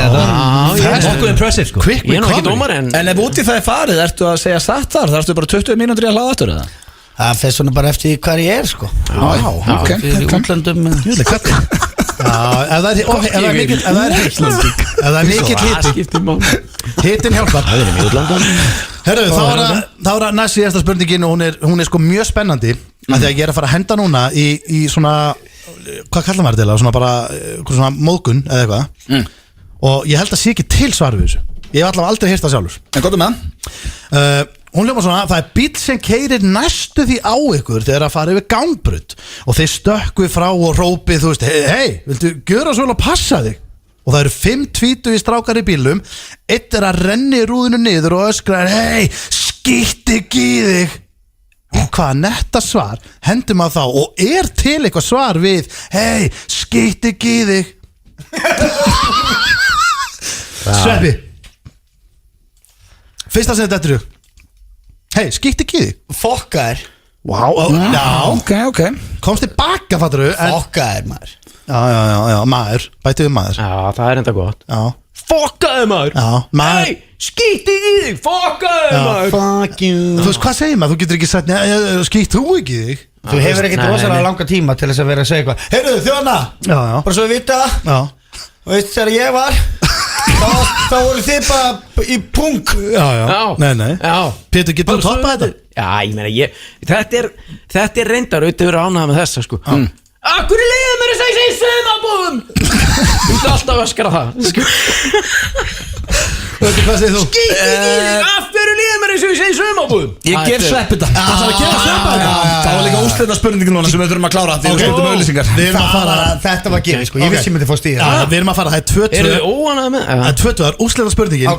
er nokkuð impressive sko Ég er nú ekki dómar en ef úti það er farið, ertu að segja satt þar ertu bara 20 mínútur í að hlaða aftur eða? Það fer svona bara eftir hvar ég er sko Fyrir útlöndum Ef það er mikill hittin hjálpar Herru, þá er að næst síðasta spurningin og hún er sko mjög spennandi af því að ég er að fara að henda núna í svona, hvað kallar maður þetta? Svona bara, svona móðgun eða eitthvað og ég held að sé ekki til svar við þessu ég hef allavega aldrei heyrt það sjálfur En gott með Hún hljómar svona, það er bíll sem keyrir næstu því á ykkur þegar að fara yfir gangbrut og þeir stökkvi frá og rópið, þú veist, hei, viltu gjöra svo vel að passa þig? Og það eru 5 tvítugir strákar í bílum, einn er að renni rúðinu niður og öskrar, hei, skýtt ekki í þig. Hvað netta svar, hendum að þá og er til eitthvað svar við, hei, skýtt ekki í þig. Sveppi, fyrsta sem þetta er hei, skýtt ekki í þig. Fokkaðir. Já, ok. Komst þið baka, fattur þú? Fokkaðir, maður. Já, maður, bætið við maður. Já, það er enda gott. Já. Fokkaði maður. Já, maður. Hei, skýtt ekki í þig, fokkaði maður. Fuck you. Þú veist, hvað segir maður? Þú getur ekki sagt, skýtt þú ekki í þig. Þú hefur ekkert rosalega langa tíma til þess að vera að segja eitthvað. Heyrðu, þjóna. Já. Bara svo við vita. Já. Og veist þegar ég var þá voru þið bara í punk. Já. Nei. Já. Pétur, getur þú toppað þetta? Já, ég meina, þetta er reyndar auðvitað verið ánægða með þessa, sko. Akkur leiði mér að segja í sumabúðum. Þú ert alltaf að öskra það, sko. Hvað segir þú? Skýtt ekki í þig, af hverju leiði mér að segja í sumabúðum? Ég gef Sveppi þetta. Það þarf að gefa Sveppi þetta. Það var líka úrslita spurningin núna sem við þurfum að klára því við skildum auðlýsingar. Þetta var gefið, sko. Ég vissi mér þið fórst í það. Við erum að fara, það er 2-2. Erum við óanægða með? Það er 2-2, það er úrslita spurningin.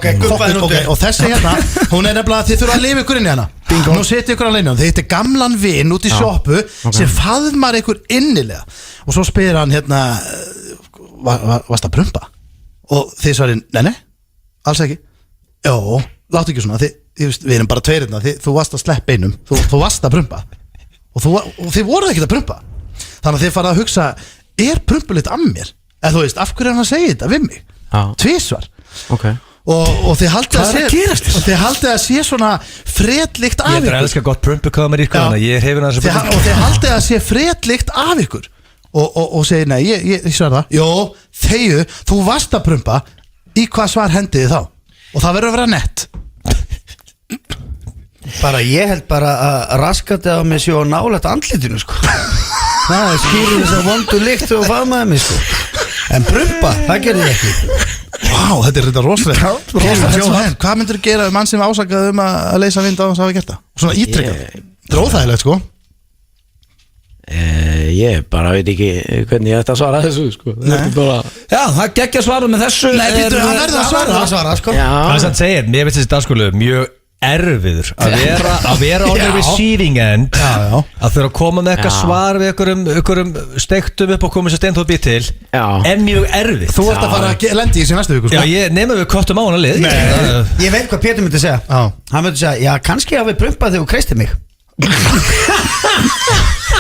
Og þessi hérna, hún er nefnilega að þið þurfa að lifa ykkur inn í hana. Nú setja ykkur alveg inn þið hittir gamlan vin út í sjoppu sem faðmar ykkur innilega og svo spyrir hann hérna varst að prumpa? Og þið svarir, nei, alls ekki. Jó, láttu ekki svona, við erum bara tveirinn þú varst að sleppa einum, þú varst að prumpa og þið voruð ekki að prumpa. Þannig að þið farið að hugsa, er prumpulitt að mér? Eða þú veist, af hverju er hann að segja þetta við mig? Tvisvar. Ok. Og þið haldið að sé svona fredlikt af ykkur. Ég er að elska gott prumpukameri sko, ég hefur það sem og þið haldið að sé fredlikt af ykkur og segir nei, ég sver það. Jó, þegju, þú varst að prumpa, í hvað svar hendiði þá? Og það verður að vera nett. Bara ég held bara að raskati á mig sjó nálægt andlitinu, sko. Það skýrir þess að vondu lykt og faðmaði mig, sko. En prumpa, það gerði ég ekki. Vá, þetta er þetta rosalega. Hvað myndur þú gera mann sem ásakaði að leysa vind á þess að hafa gert það? Svona ítrykkað. Þetta er óþægilegt, sko. Ég bara veit ekki hvernig ég ætti að svara þessu, sko. Já, það geggja svarum með þessu. Nei, býttu, hann verður að svara, sko. Það er sann segir, mér finnst þessi dagskólu mjög erfiður að vera on the receiving end að þurfa að koma með eitthvað svar við einhverjum steiktum upp og koma sér steintóð býr til er mjög erfið. Þú ert að fara að lendi í þessu næstu viku, sko. Já, ég nefnum við kottum á hana lið. Ég veit hvað Pétur myndi segja. Hann myndi segja, já, kannski hafi prumpað þegar þú kreistir mig.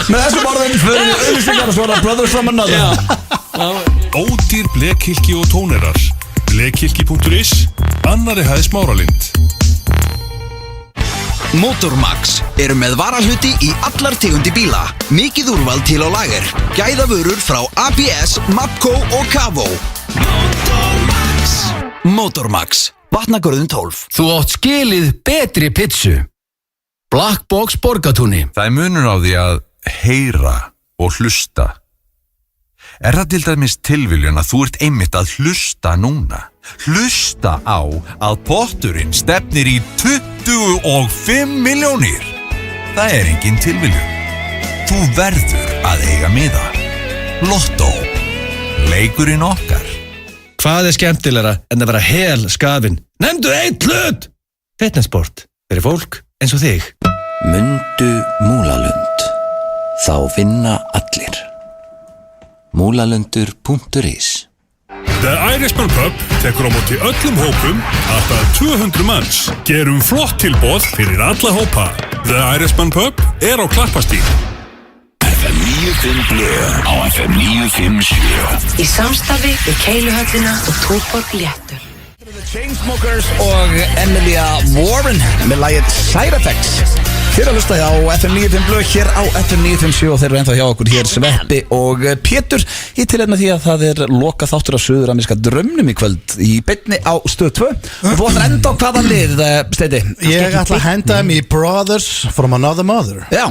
Með þessum orðin fyrir auðvitað að svara Brothers from Another. Ódýr blekhylki og tónerar. Blekhylki.is, annarri hæð Smáralind. Motormax eru með varahluti í allar tegundi bíla. Mikið úrval til á lager. Gæðavörur frá ABS, Mapco og Cavo. Motormax. Vatnagörðum 12. Þú átt skilið betri pizzu. Black Box Borgatúni. Það munur á því að heyra og hlusta. Er það til dæmis tilviljun að þú ert einmitt að hlusta núna? Hlusta á að potturinn stefnir í 25 milljónir. Það er engin tilviljun. Þú verður að eiga miða. Lotto. Leikurinn okkar. Hvað er skemmtilegra en að vera hel skafin? Nefndu einn hlut! Fitnessport. Fyrir fólk eins og þig. Mundu Múlalund. Þá vinna allir. Múlalundur.is. The Irishman Pub tekur á móti öllum hópum alltaf 200 manns. Gerum flott tilboð fyrir alla hópa. The Irishman Pub á Klappastíg. FM 95 Blö á FM 957. Í samstarfi við Keiluhöllina og Túborg Léttur. Chainsmokers og Emilia Warren með lagið Side Effects. Hér að hlusta á FM 95 Blö, hér á FM 957 og þeir eru ennþá hjá okkur hér Sveppi og Pétur í tilefni því að það er loka þáttur á Suður-ameríska draumnum í kvöld í beinni á Stöð 2 og þú ætlar enda á hvaða lið, Steindi? Ég ætla að henda þeim í Brothers from Another Mother. Já,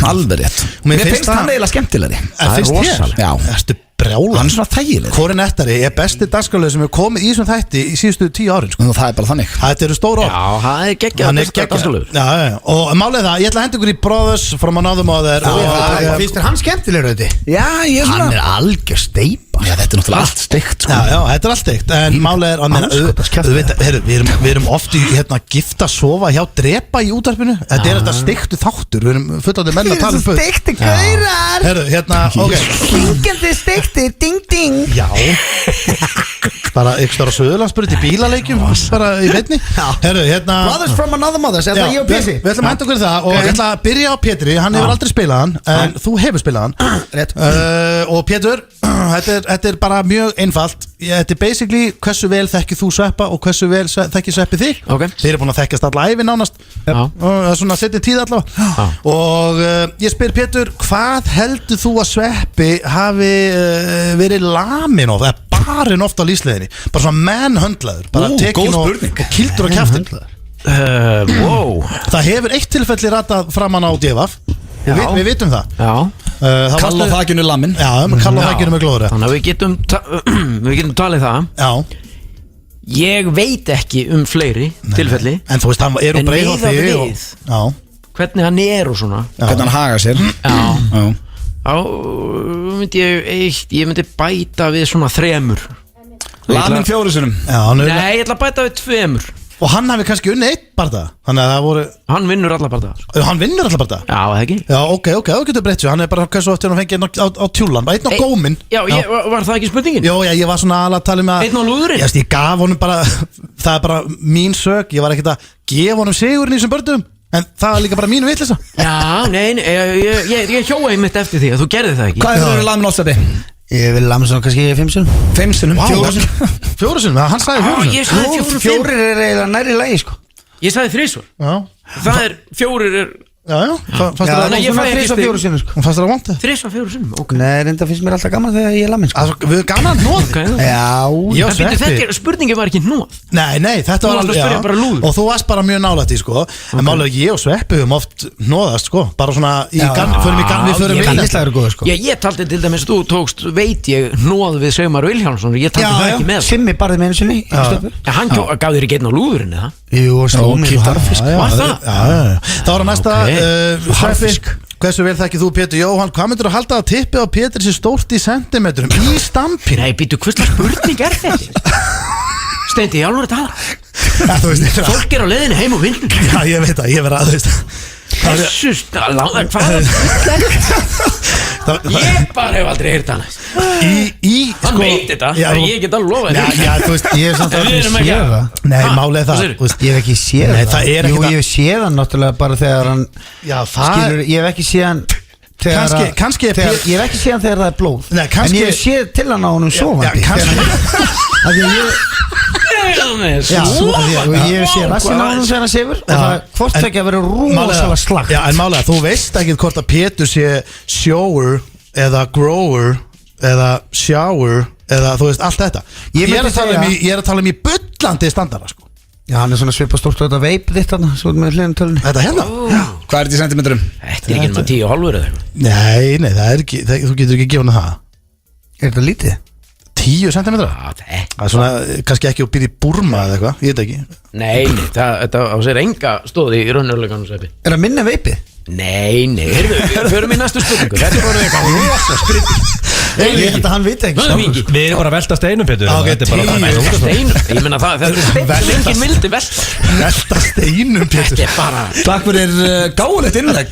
alveg rétt. Mér finnst það eiginlega skemmtilegri. Það er rosalega. Já, erstu brjála. Hann er svona þægileg. Korinettari er besti dagskrárliður sem hefur komið í þessum þætti í síðustu 10 árin sko. Það er bara þannig. Það eru stór orð. Já, það er geggjað dagskrárliður. Já, og málið það, ég ætla að henda ykkur í Brothers from Another Mother. Finnst þér hann skemmtilegur þetta? Já, ég er svona. Hann er algjör steipa. Já, þetta er náttúrulega allt steikt sko. Já, þetta er allt steikt. En málið er, við erum oft í gifta sofa hjá drepa í útvarpinu. Þetta er þetta steiktu þáttur. Við erum fullandi menn að tala um steikti gaurar. Hringandi steikti, ding ding. Já. Bara ykkur stóra Suðurlandsbraut í bílaleikjum bara í beinni. Brothers from Another Mother, þetta ég og Pési. Við ætlum að henda okkur í það og ég ætla að byrja á Pétri. Hann hefur aldrei spilað hann, en þú hefur spilað hann. Rétt. Og Pétur, þetta er bara mjög einfalt. Þetta er basically hversu vel þekkir þú Sveppa og hversu vel þekkir Sveppi þig. Þeir eru búin að þekkjast alla ævi nánast. Það er svona setið tíð allavega. Og ég spyr Pétur, hvað heldur þú að Sveppi hafi verið lamin of, eða barinn ofta á lífsleiðinni? Bara svona manhöndlaður, bara tekin og kildur á kjaftin. Wow. Það hefur eitt tilfelli ratað framan á D.V.A.F. Við vitum það. Kall á þakinu lamin. Já, kall á þakinu með glóður. Þannig að við getum talið það. Já. Ég veit ekki um fleiri tilfelli. En þú veist, hann er breið á þig og hvernig hann er og svona. Hvernig hann haga sér. Já, myndi ég myndi bæta við svona 3. Lamin 4 sinum. Nei, ég ætla að bæta við 2. Og hann hafi kannski unnið 1 barða. Þannig að það voru. Hann vinnur alla barða. Hann vinnur alla barða? Já, það ekki. Já, ok, þú getur breytt svo. Hann er bara hversu oft hann fengið á tjúlan. Bara 1 á góminn. Já, var það ekki spurningin? Jó, ég var svona alveg að tala um að 1 á lúðurinn? Ég gaf honum bara, það er bara mín sök. Ég var ekkert að gefa honum sigurinn í þessum börnum. En það var líka bara mínu vitleysa. Já, nei, ég hjóa einmitt eftir því að þú gerði það ekki. Hvað er það lamin ástæði? Ég vil lamin svona kannski 5 sinum. 5 sinum? 4 sinum, hann sagði 4 sinum. Ég sagði 4. 4 er eiginlega næri lagi sko. Ég sagði 3. Já. Það er 4 er. Já, fannst það ég fæ ekki 4 sinum sko. Fannst það að vanta? 3 sinum, ok. Nei, reynda finnst mér alltaf gaman þegar ég er lamin sko. Við erum gaman að nóð. Já. En þetta spurningin var ekki nóð. Nei, þetta var alveg. Og þú varst bara mjög nálægt í sko. En málega ég og Sveppi höfum oft nóðast sko. Bara svona í við förum í. Ég taldi til dæmis, þú tókst, veit ég, nóð við Sigmar Vilhjálmsson. Ég taldi það ekki með. Simmi barði með einu sinni. Hann gaf þér ekki 1 á lúðurinn, eða? Jú, það var næsta Sveppi, hversu vel þekkir þú Pétur Jóhann? Hvað myndir að halda að tippið á Pétur sér stórt í sentimetrum í stampin? Nei, býtu, hvistlega spurning er þetta? Steindi, ég alveg að tala. Fólk er á leiðinu heim og vinn. Já, ég veit að, ég verð að Jesus, hvað ég bara hef aldrei heyrt hana. Hann veit þetta. Ég get alveg lofa þetta. Já, þú veist, ég hef samt aldrei séð það. Nei, málið það. Ég hef ekki séð það. Jú, ég hef séð hann náttúrulega bara þegar hann skilur, ég hef ekki séð hann kannski ég hef ekki séð hann þegar það er blóð. En ég hef séð til hann á honum sofandi. Ég hef séð rassin á honum þegar hann sefur og það hvort það ekki að vera rosalega slagt. Já, en málega, þú veist ekki hvort að Pétur sé shower eða grower eða shower eða þú veist allt þetta. Ég er að tala um í bullandi standara sko. Já, hann er svona svipastórt og þetta veip þitt þarna, svo með hliðin tölunni. Þetta hérna? Hvað er þetta í sentimetrum? Þetta er ekki náttúrulega 10 og hálfur eða eitthvað. Nei, það er ekki, þú getur ekki gefið hana það. Er þetta lítið? 10 cm? Það er svona, kannski ekki að byrja í Burma eða eitthvað, ég veit ekki. Nei, þetta á sér enga stóði í raunveruleikanum sveppi. Er það minna veipið? Nei, heyrðu, við förum í næstu spurningu. Þetta er bara eitthvað rosa skrítið. Ég held að hann veit ekki. Við erum bara að velta steinum, Pétur. Þetta er bara að velta steinum. Ég meina það er stein, enginn vildi velta. Velta steinum, Pétur. Þetta er bara... Takk fyrir gáulegt innlegg.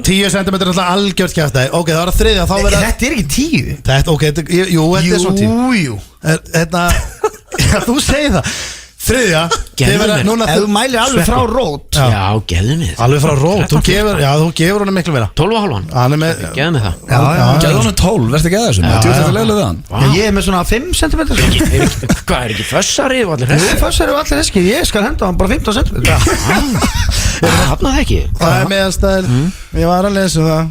10 cm er alltaf algjört kjaftaði. Ok, það var að þriðja, þá verða... Þetta er ekki 10. Ok, jú, þetta er svona 10. Jú. Þú segir það. Þriðja, ef þú mælir alveg frá rót. Já, gefðu mig það. Alveg frá rót, þú gefur honum miklu meira. 12,5. Gefðu mig það. Gefðu honum 12, verðst ekki að þessu. Þú ert þetta leiðilega við hann. Ég er með svona 5 cm. Hvað, er ekki fössari og allir heskir? Fössari og allir heskir, ég skal henda hann bara 15 cm. Það hafnaði ekki. Það er meðalstæðil, ég var að lesa það.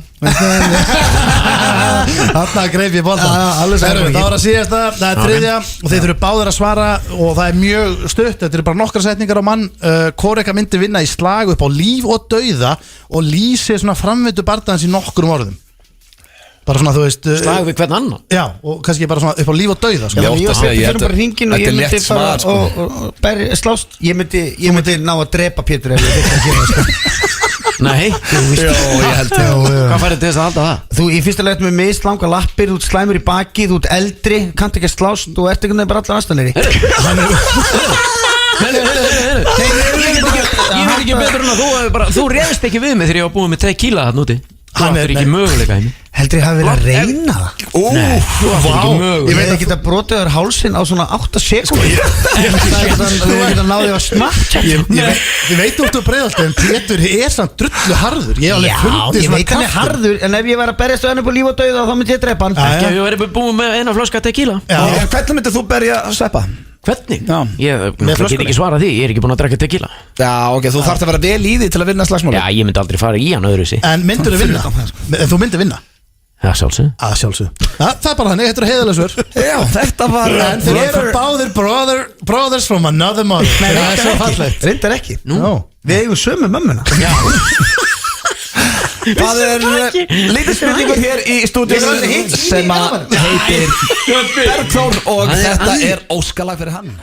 Þarna greip ég boltan. Það var að síðasta, það er þriðja og þeir þurfu báðir að svara og það er mjög stutt, þetta eru bara nokkra setningar á mann. Hvoreka myndi vinna í slag upp á líf og dauða og lýsi svona framvindu bardaðans í nokkrum orðum. Bara svona, þú veist, slag við hvern annan. Já, og kannski bara svona upp á líf og dauða. Ég fyrir bara hringin og ég myndi bara slást. Ég myndi ná að drepa Pétur ef ég veit að gera það. Nei, ég held það. Hvað færði til þess að halda það? Þú í fyrsta leit með mislanga lappir, þú ert slæmur í baki, þú ert eldri, kannt ekki að slást og ert ekki bara allar aðstæðanleiri. Ég veit ekki betur en að þú réðist ekki við mig þegar ég var búin með 3 kíla þarna úti. Það er ekki möguleika í mig. Heldur ég hafi verið að reyna það? Nei, það er ekki möguleika. Ég veit ekki að brotið þér hálsinn á svona 8 sekúndur. Þú veit að náði að snartja. Ég veit út á Breiðholti en Pétur er samt drullu harður. Já, ég veit hann er harður. En ef ég var að berjast öðnum på líf og dauða þá myndi ég drepa hann. Ekki ef ég væri búin með eina flösku tequila. Hvernig myndir þú berja sveppa? Hvernig? Ég get ekki svara því, ég er ekki búin að drekka tequila. Já, ok, þú þarft að vera vel í því til að vinna slagsmáli. Já, ég myndi aldrei fara í hann öðru sig. En myndir þú vinna? En þú myndir vinna? Já, sjálfsög. Það er bara þannig, þetta er heiðalega svör. Já, þetta var... En þeir eru báðir brothers from another mother. Nei, það er svo fallegt. Reyndar ekki. Við eigum sömu mömmuna. Já. Það er lítið spurningur hér í stúdíu sem að heitir Bergþór og þetta er óskalag fyrir hann.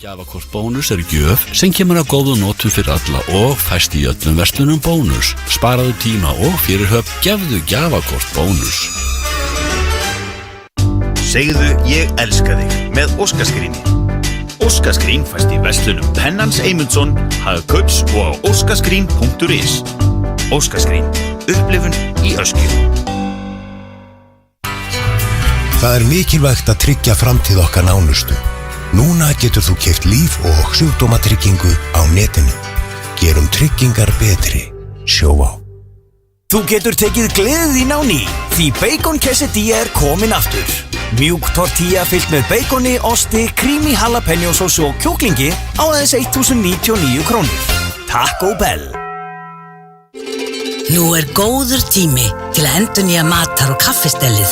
Gjafakort Bónus er gjöf sem kemur að góðu nótum fyrir alla og fæst í öllum verslunum Bónus. Sparaðu tíma og fyrirhöfn, gefðu Gjafakort Bónus. Segðu ég elska þig með Óskarskrínni. Óskarskrinn fæst í verslunum Pennans Eymundsson, Hagkaups og á óskarskrinn.is. Óskarskrinn, upplifun í öskju. Það er mikilvægt að tryggja framtíð okkar nánustu. Núna getur þú keypt líf- og sjúkdómatryggingu á netinu. Gerum tryggingar betri. Sjóvá. Þú getur tekið gleðið þín á ný, því Bacon Quesadilla er komin aftur. Mjúk tortilla fyllt með baconi, osti, creamy jalapeñosósu og kjúklingi á aðeins 1.099 krónur. Taco Bell. Nú er góður tími til að endurnýja matar- og kaffistellið.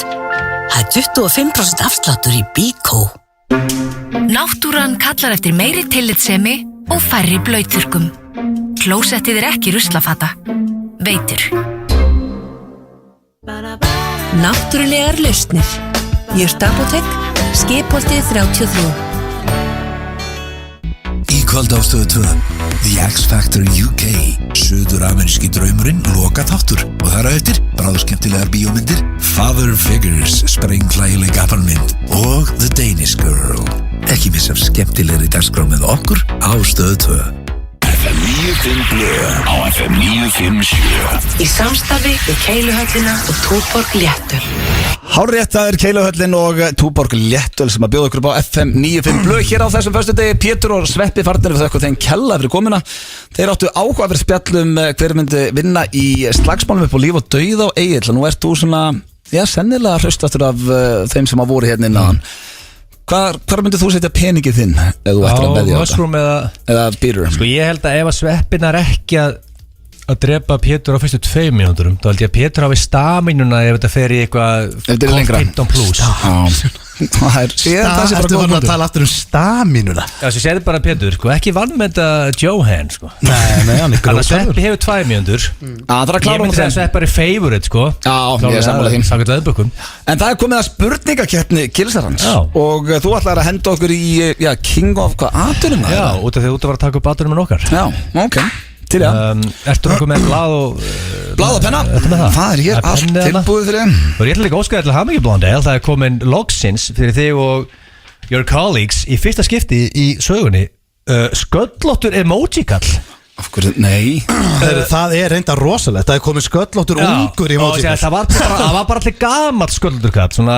Það er 25% afsláttur í Bíkó. Náttúran kallar eftir meiri tillitssemi og færri blauðþurrkum. Klósettið er ekki ruslafata. Veitur. Náttúrulegar lausnir. Jurtaapótek, Skipholtið 33. Í kvöld á Stöð 2 The X Factor UK, suður-ameríski draumurinn, loka þáttur og þar á eftir bráðskemmtilegar bíómyndir, Father Figures, sprengklægileg gamanmynd og The Danish Girl. Ekki missa af skemmtilegri dagskrá með okkur á Stöð 2. FM 95 Blö á FM 957. Í samstarfi við Keiluhöllina og Túborg Léttöl. Hárrétt, það er Keiluhöllin og Túborg Léttöl sem að bjóða ykkur upp á FM 95 Blö hér á þessum föstudegi. Pétur og Sveppi farnir við þau þeim kella fyrir komuna. Þeir áttu áhugaverð spjallum hver myndi vinna í slagsmálum upp á líf og dauða á Egill. Nú ert þú svona, já, sennilega hraustastur af þeim sem að voru hérna innan. Hvar myndir þú setja peningið þinn ef þú ættir að veðja á Mushroom þetta? Eða Beater? Sko ég held að ef að Sveppin er ekki að að drepa Pétur á fyrstu 2 mínúturum, þá held ég að Pétur hafi staminuna ef þetta fer í eitthvað 15 plus. Það er Ertu varin að tala aftur staminuna? Já, svo segir bara Pétur, sko, ekki vanmeta Johan, sko. Nei, hann er gróður. Sveppi hefur 2 mínútur. Það er að klára ég myndi segja að Sveppi er favorite, sko. Já, ég er sammála því. Samkvæmt auðbökkum. En það er komið að spurningakeppni Gilsarans og þú ætlar að henda okkur í King of atvinnum. Já, út af því út að vera að taka upp atvinnum okkar. Já, ok. Ertu nokkuð með blað og penna? Það er hér allt tilbúið fyrir og ég ætla líka óskæði til hamingi Blondale. Það er komin logsins fyrir þig og your colleagues í fyrsta skipti í sögunni sköllóttur emoji-kall. Af hverju, nei Það er reynda rosalegt. Það er komið sköllóttur ungur emoji-kall. Það var bara allir gamall sköllóttur kall. Svona,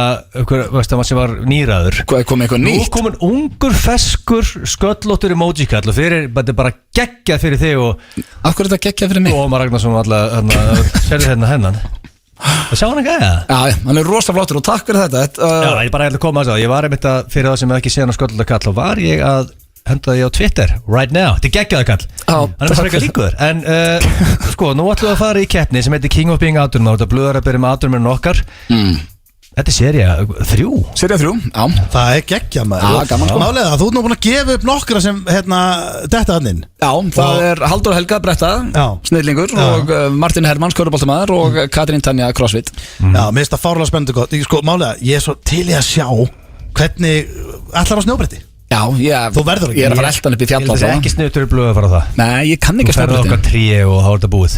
veist það sem var nýraður. Hvað er komið eitthvað nýtt? Nú komin ungur, feskur, sköllóttur emoji-kall og þetta er bara geggjað fyrir þig og af hverju er þetta geggjað fyrir mig? Og Ómar Ragnarsson alltaf sérði hennan og sjá hann ekki að Já, hann er rosa flottur og takk fyrir þetta Já, ég bara ætla að koma að það. Ég var einmitt að fyrir það sem ekki séð hann sköllóttur kall og var ég að henda því á Twitter right now, þetta er geggjaðu kall hann er bara eitthvað líkuður en sko, nú ætlum við að fara í keppni sem heitir King of Being Outdoor þetta blöðar að byrja með outdoormennin okkar þetta er seria 3 já það er geggjað maður málega, þú ert nú búin að gefa upp nokkra sem detta aðnin já, það er Halldór Helga Bretta snillingur og Martin Hermanns köruboltamaður og Katrín Tanja CrossFit já, mér finnst það fárlega spennandi gott sko, málega, ég er svo til í að sjá hvernig ætlar á snjóbretti Já, þú verður ekki Ég er að fara eldan upp í fjall Ég held ekki snutur blöðu að fara á það Nei, ég kann ekki að snöbreytin Þú ferðu okkar 3 og þá er þetta búið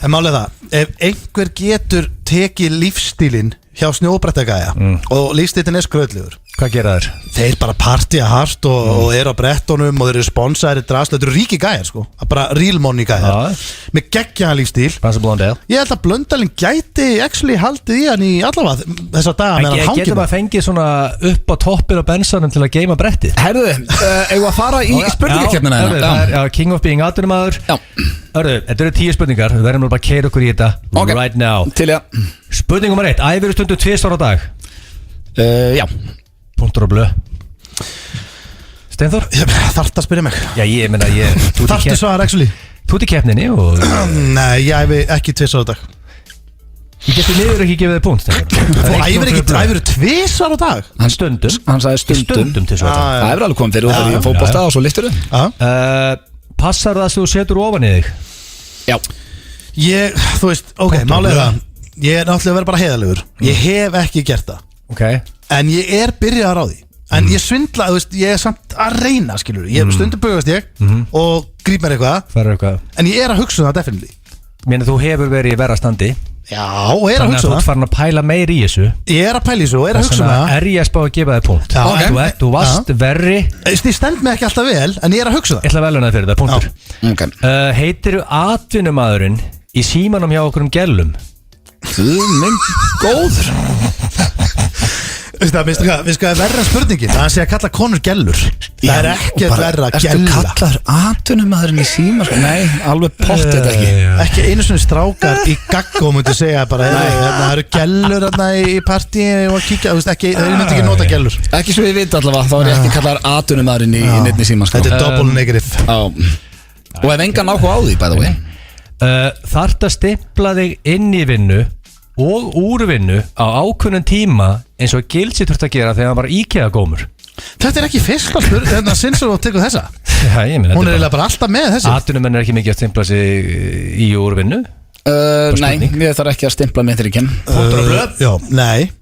En málega það Ef einhver getur tekið lífstílinn hjá snjóbrettagæja og lífstílinn er skröðlegur Hvað gera þér? Þeir bara partía hart og eru á brettunum og þeir eru sponsaðir drasl Þetta eru ríki gæjar sko Bara real money gæjar Með geggjaðan lífstíl Ég held að Blöndalinn gæti actually haldið í hann í allavega þessa daga meðan hann hangir Getur maður fengið svona upp á toppin á bensanum til að geima brettið Herðu, eigum að fara í spurningakeppnina King of Being Outdoor Hörðu, þetta eru 10 spurningar Við verðum bara að keyra okkur í þetta right now Spurning nummer 1 Æfirðu stundu 2 á dag? Já Punktur og blöð Steinþór? Þarft að spyrja mig Já, ég meina Þarftu svar, actually Þú ert í keppninni og Nei, ég æfi ekki 2 á dag Ég geti niður ekki gefið þig punkt Þú æfir 2 á dag? Stundum Hann sagði stundum til svo Það er alveg komið fyrir út af í fótbolta og svo liftur þau Passar það sem þú setur ofan í þig? Já Þú veist, ok, málega það Ég er náttúrulega að vera bara heiðalegur Ég hef ekki gert það En ég er byrjaðar á því En ég svindla, þú veist, ég er samt að reyna skilur Ég stundum bugast ég Og gríp mér eitthvað En ég er að hugsa það definitely Mér þú hefur verið í verra standi Já, og er að hugsa það Þannig að þú ert farin að pæla meir í þessu Ég er að pæla í þessu og er að hugsa það Er ég að spá að gefa þig punkt Þú varst verri Ég stend mig ekki alltaf vel, en ég er að hugsa það Ég ætla að velja það fyrir það, punktur Heitirðu atvinnumaðurinn í símanum hjá okkur gellum? Þú minn góður Við skoðum verra spurningin Það sé að kalla konur gellur Það er ekkert verra gella Ertu kallar atvinnumaðurinn í síma sko? Nei, alveg pottið ekki Ekki einu svona strákar í gaggó myndi segja bara það eru gellur í partíi og kíkja Það myndi ekki nota gellur Ekki svo ég veit allavega Þá er ég ekki kallar atvinnumaðurinn í nefni síma sko. Þetta er double negative Og ef engan áhuga á því by the way Þarft að stimpla þig inn í vinnu og úr vinnu á ákveðnum tíma eins og Gilsi þurft að gera þegar hann var IKEA-gómur Þetta er ekki fyrsta spurning Þetta sinns og tekur þessa Hún er eiginlega bara alltaf með þessi Atvinnumenn er ekki mikið að stimpla sig í og úr vinnu Nei, ég þarf ekki að stimpla með þeirri kenn Nei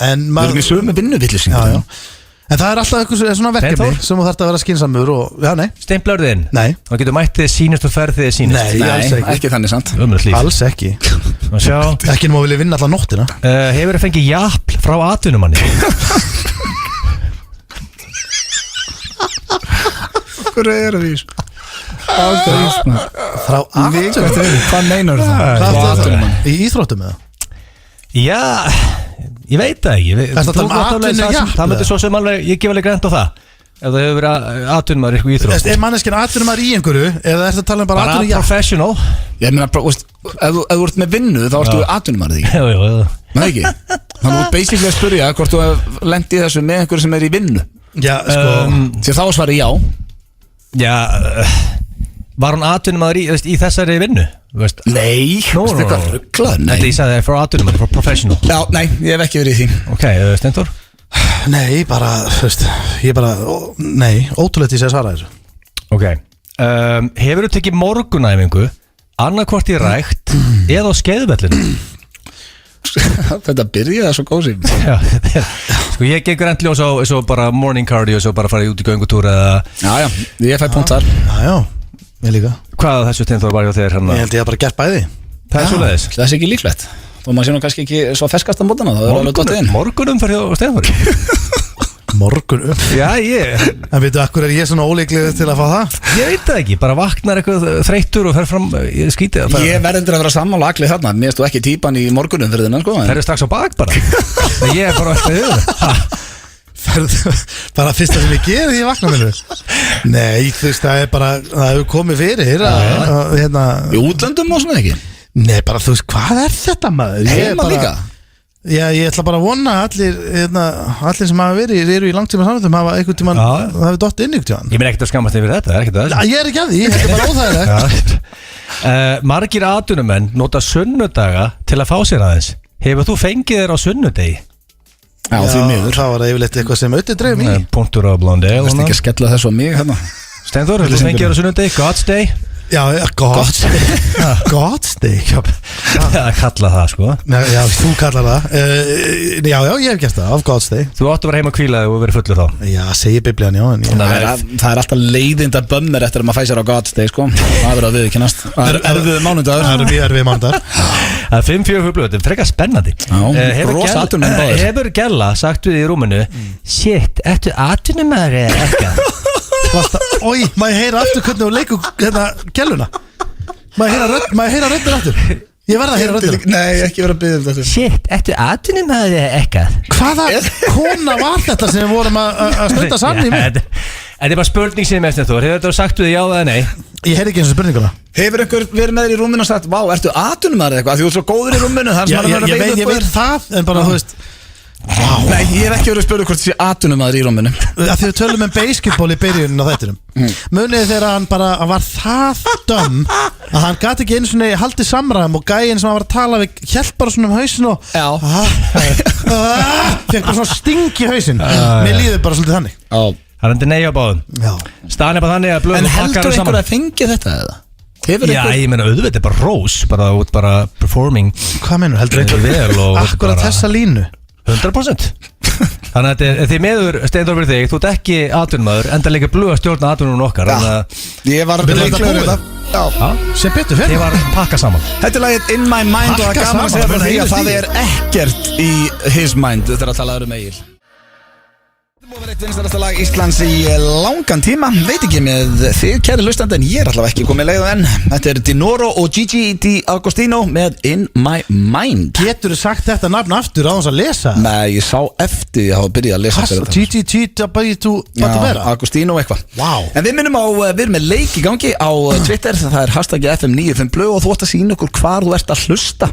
Við erum í sömu vinnu villising En það er alltaf eitthvað svona verkefni sem þú þarft að vera skynsamur og, Stimplaður þinn? Nei Það getur mætt þið sínust og ferð þið sínust Nei, ekki þannig sant Alls ekki Ekki nú að vilja vinna allar nóttina Hefur þið fengið jafl frá atvinnumanni? Hvað er það í þessu? Frá atvinnumanni? Hvað meinar það? Í íþróttum eða? Já, ég veit það ekki Það myndir svo sem alveg, ég gef alveg grænt á það Ef það hefur verið atvinnumæður eitthvað íþrótt Er manneskinn atvinnumæður í einhverju eða er þetta að tala um bara atvinnumæður? Bara professional Ég meina, ef þú ert með vinnu þá ertu atvinnumæður því Jú Nei ekki Þannig að þú ert basically að spyrja hvort þú hefur lent í þessu með einhverju sem er í vinnu Já, sko Því þá svarir já Já Var hún atvinnumaður í þessari vinnu? Nei, eitthvað ruglað. Þetta ég sagði for atvinnumaður, for professional. Já, nei, ég hef ekki verið í því. Ok, Steindór? Nei, bara, nei, ótrúlegt ég sé að svara þessu. Ok, hefur þú tekið morgunæfingu annarkvort í rækt eða á skeiðvellinu? Þetta byrjaði svo góðsinn. Já, sko ég gengur endli og svo bara morning cardio og svo bara farið út í göngutúr eða... Já, ég fæ punkt þar. Já, ég líka. Hvað þessu Steindór var hjá þér hérna? Ég held ég að bara gert bæði. Það er svoleiðis. Það er ekki líklegt. Þó maður sé nú kannski ekki svo ferskast á mótana. Morgunum fyrir hjá Steindór. Morgunum? Já, ég. En veitu, akkur er ég svona ólíklegur til að fá það? Ég veit það ekki, bara vaknar eitthvað þreyttur og fer fram, ég skýti það. Ég verður að vera sammála aklið þarna. Mér erstu ekki típan í morgunum fyrir þennan, sko. Það eru strax á bak bara. Ég er bara alltaf yfir. Bara fyrsta sem ég ger því ég vakna með þau. Nei, þú veist, það er bara, það hefur komið fyrir hérna. Í útlöndum og svona ekki? Nei, bara þú veist, hvað er þetta maður? Heima líka? Já, ég ætla bara að vona allir sem hafa verið eru í langtíma samvættum hafa einhvern tímann, það hefur dott inn einhvern tímann. Ég minn ekkert að skammast yfir þetta, ekkert að þessu. Ég er ekki að því, þetta er bara óþægilegt. Margir atvinnumenn nota sunnudaga til að fá sér aðeins. Hefur þú fengið þér á sunnudegi? Já, því miður. Það var yfirleitt eitthvað sem auðvitað dreifum í. Punktur á Blondale. Þú veist ekki að skella þessu á mig hérna. Steindór, hefur þú fengið þér á sunnudegi? God's Day? Já, God's Day. God's Day. Það kalla það, sko. Já, þú kallar það. Já, ég hef gert það, af God's Day. Þú áttu að vera heima að hvíla þig og verið fullur þá. Já, segir biblían, já. Það er alltaf leiðinda bömmir eftir að maður fæ sér á God's Day, sko. Það verður að viðurkennast. Það er erfiður mánudagur. Það er mjög erfiður mánudagur. Það er 5-4 hublu, þetta er frekar spennandi. Hefur Gella sagt við í rúminu, shit, ertu atvinnumæður eða eitthvað? Ói, maður heyra aftur hvernig þú leikur Gelluna. Maður heyra röddin aftur. Ég verða að heyra röddina. Nei, ekki verða að byggja þetta. Shit, ertu atvinnumæður eða eitthvað? Hvaða kona var þetta sem við vorum að stunda saman í mig? Þetta er bara spurning sem mest Þór. Hefur þetta sagt við já eða nei? Ég heyri ekki eins og spurninguna. Hefur einhver verið með þér í rúminu og sagt, vá, ertu atvinnumæður eða eitthvað? Því þú ert svo góður í rúminu. Ég veit það, en bara þú veist. Nei, ég hef ekki verið að spyrja hvort það sé atvinnumæður í rúminu. Þegar við tölum basketball í byrjunin á þættinum. Munið þegar hann var það dömm að hann gæti ekki einu svona haldið samræðum og gæinn sem hann var að tala við hélt bara svona um hausin og fekk bara svona sting í hausin. Mér líður bara svolítið þannig. Það er endur nei á báðum. Staðan er bara þannig að blöðum en heldur einhver að fengi þetta eða? Já, ég meina auðvitað bara rós, bara performing. Hvað meinur, heldur einhver vel og akkurat þessa línu? 100%. Þannig að því meður Steindór fyrir þig, þú ert ekki atvinnumæður, enda líka blöð að stjórna atvinnum okkar. Ég var líklegur þetta. Sem betur fyrir. Ég var að pakka saman. Þetta er lagið In My Mind og það er gaman að segja fyrir því að það er ekkert í His Mind. Þetta er að tala um Egil. Þetta múið verið eitt vinsælasta lag Íslands í langan tíma. Veit ekki með þig, kæri hlustandi, en ég er allavega ekki komið leið á enn. Þetta er Dinoro og Gigi D'Agostino með In My Mind. Getur þú sagt þetta nafn aftur á þess að lesa? Nei, ég sá eftir ég hafa byrjað að lesa þetta. Gigi D'Agostino eitthvað. Wow. En við minnum á, við erum með leik í gangi á Twitter. Það er hashtag FM95blöð og þú ætti að sína okkur hvar þú ert að hlusta.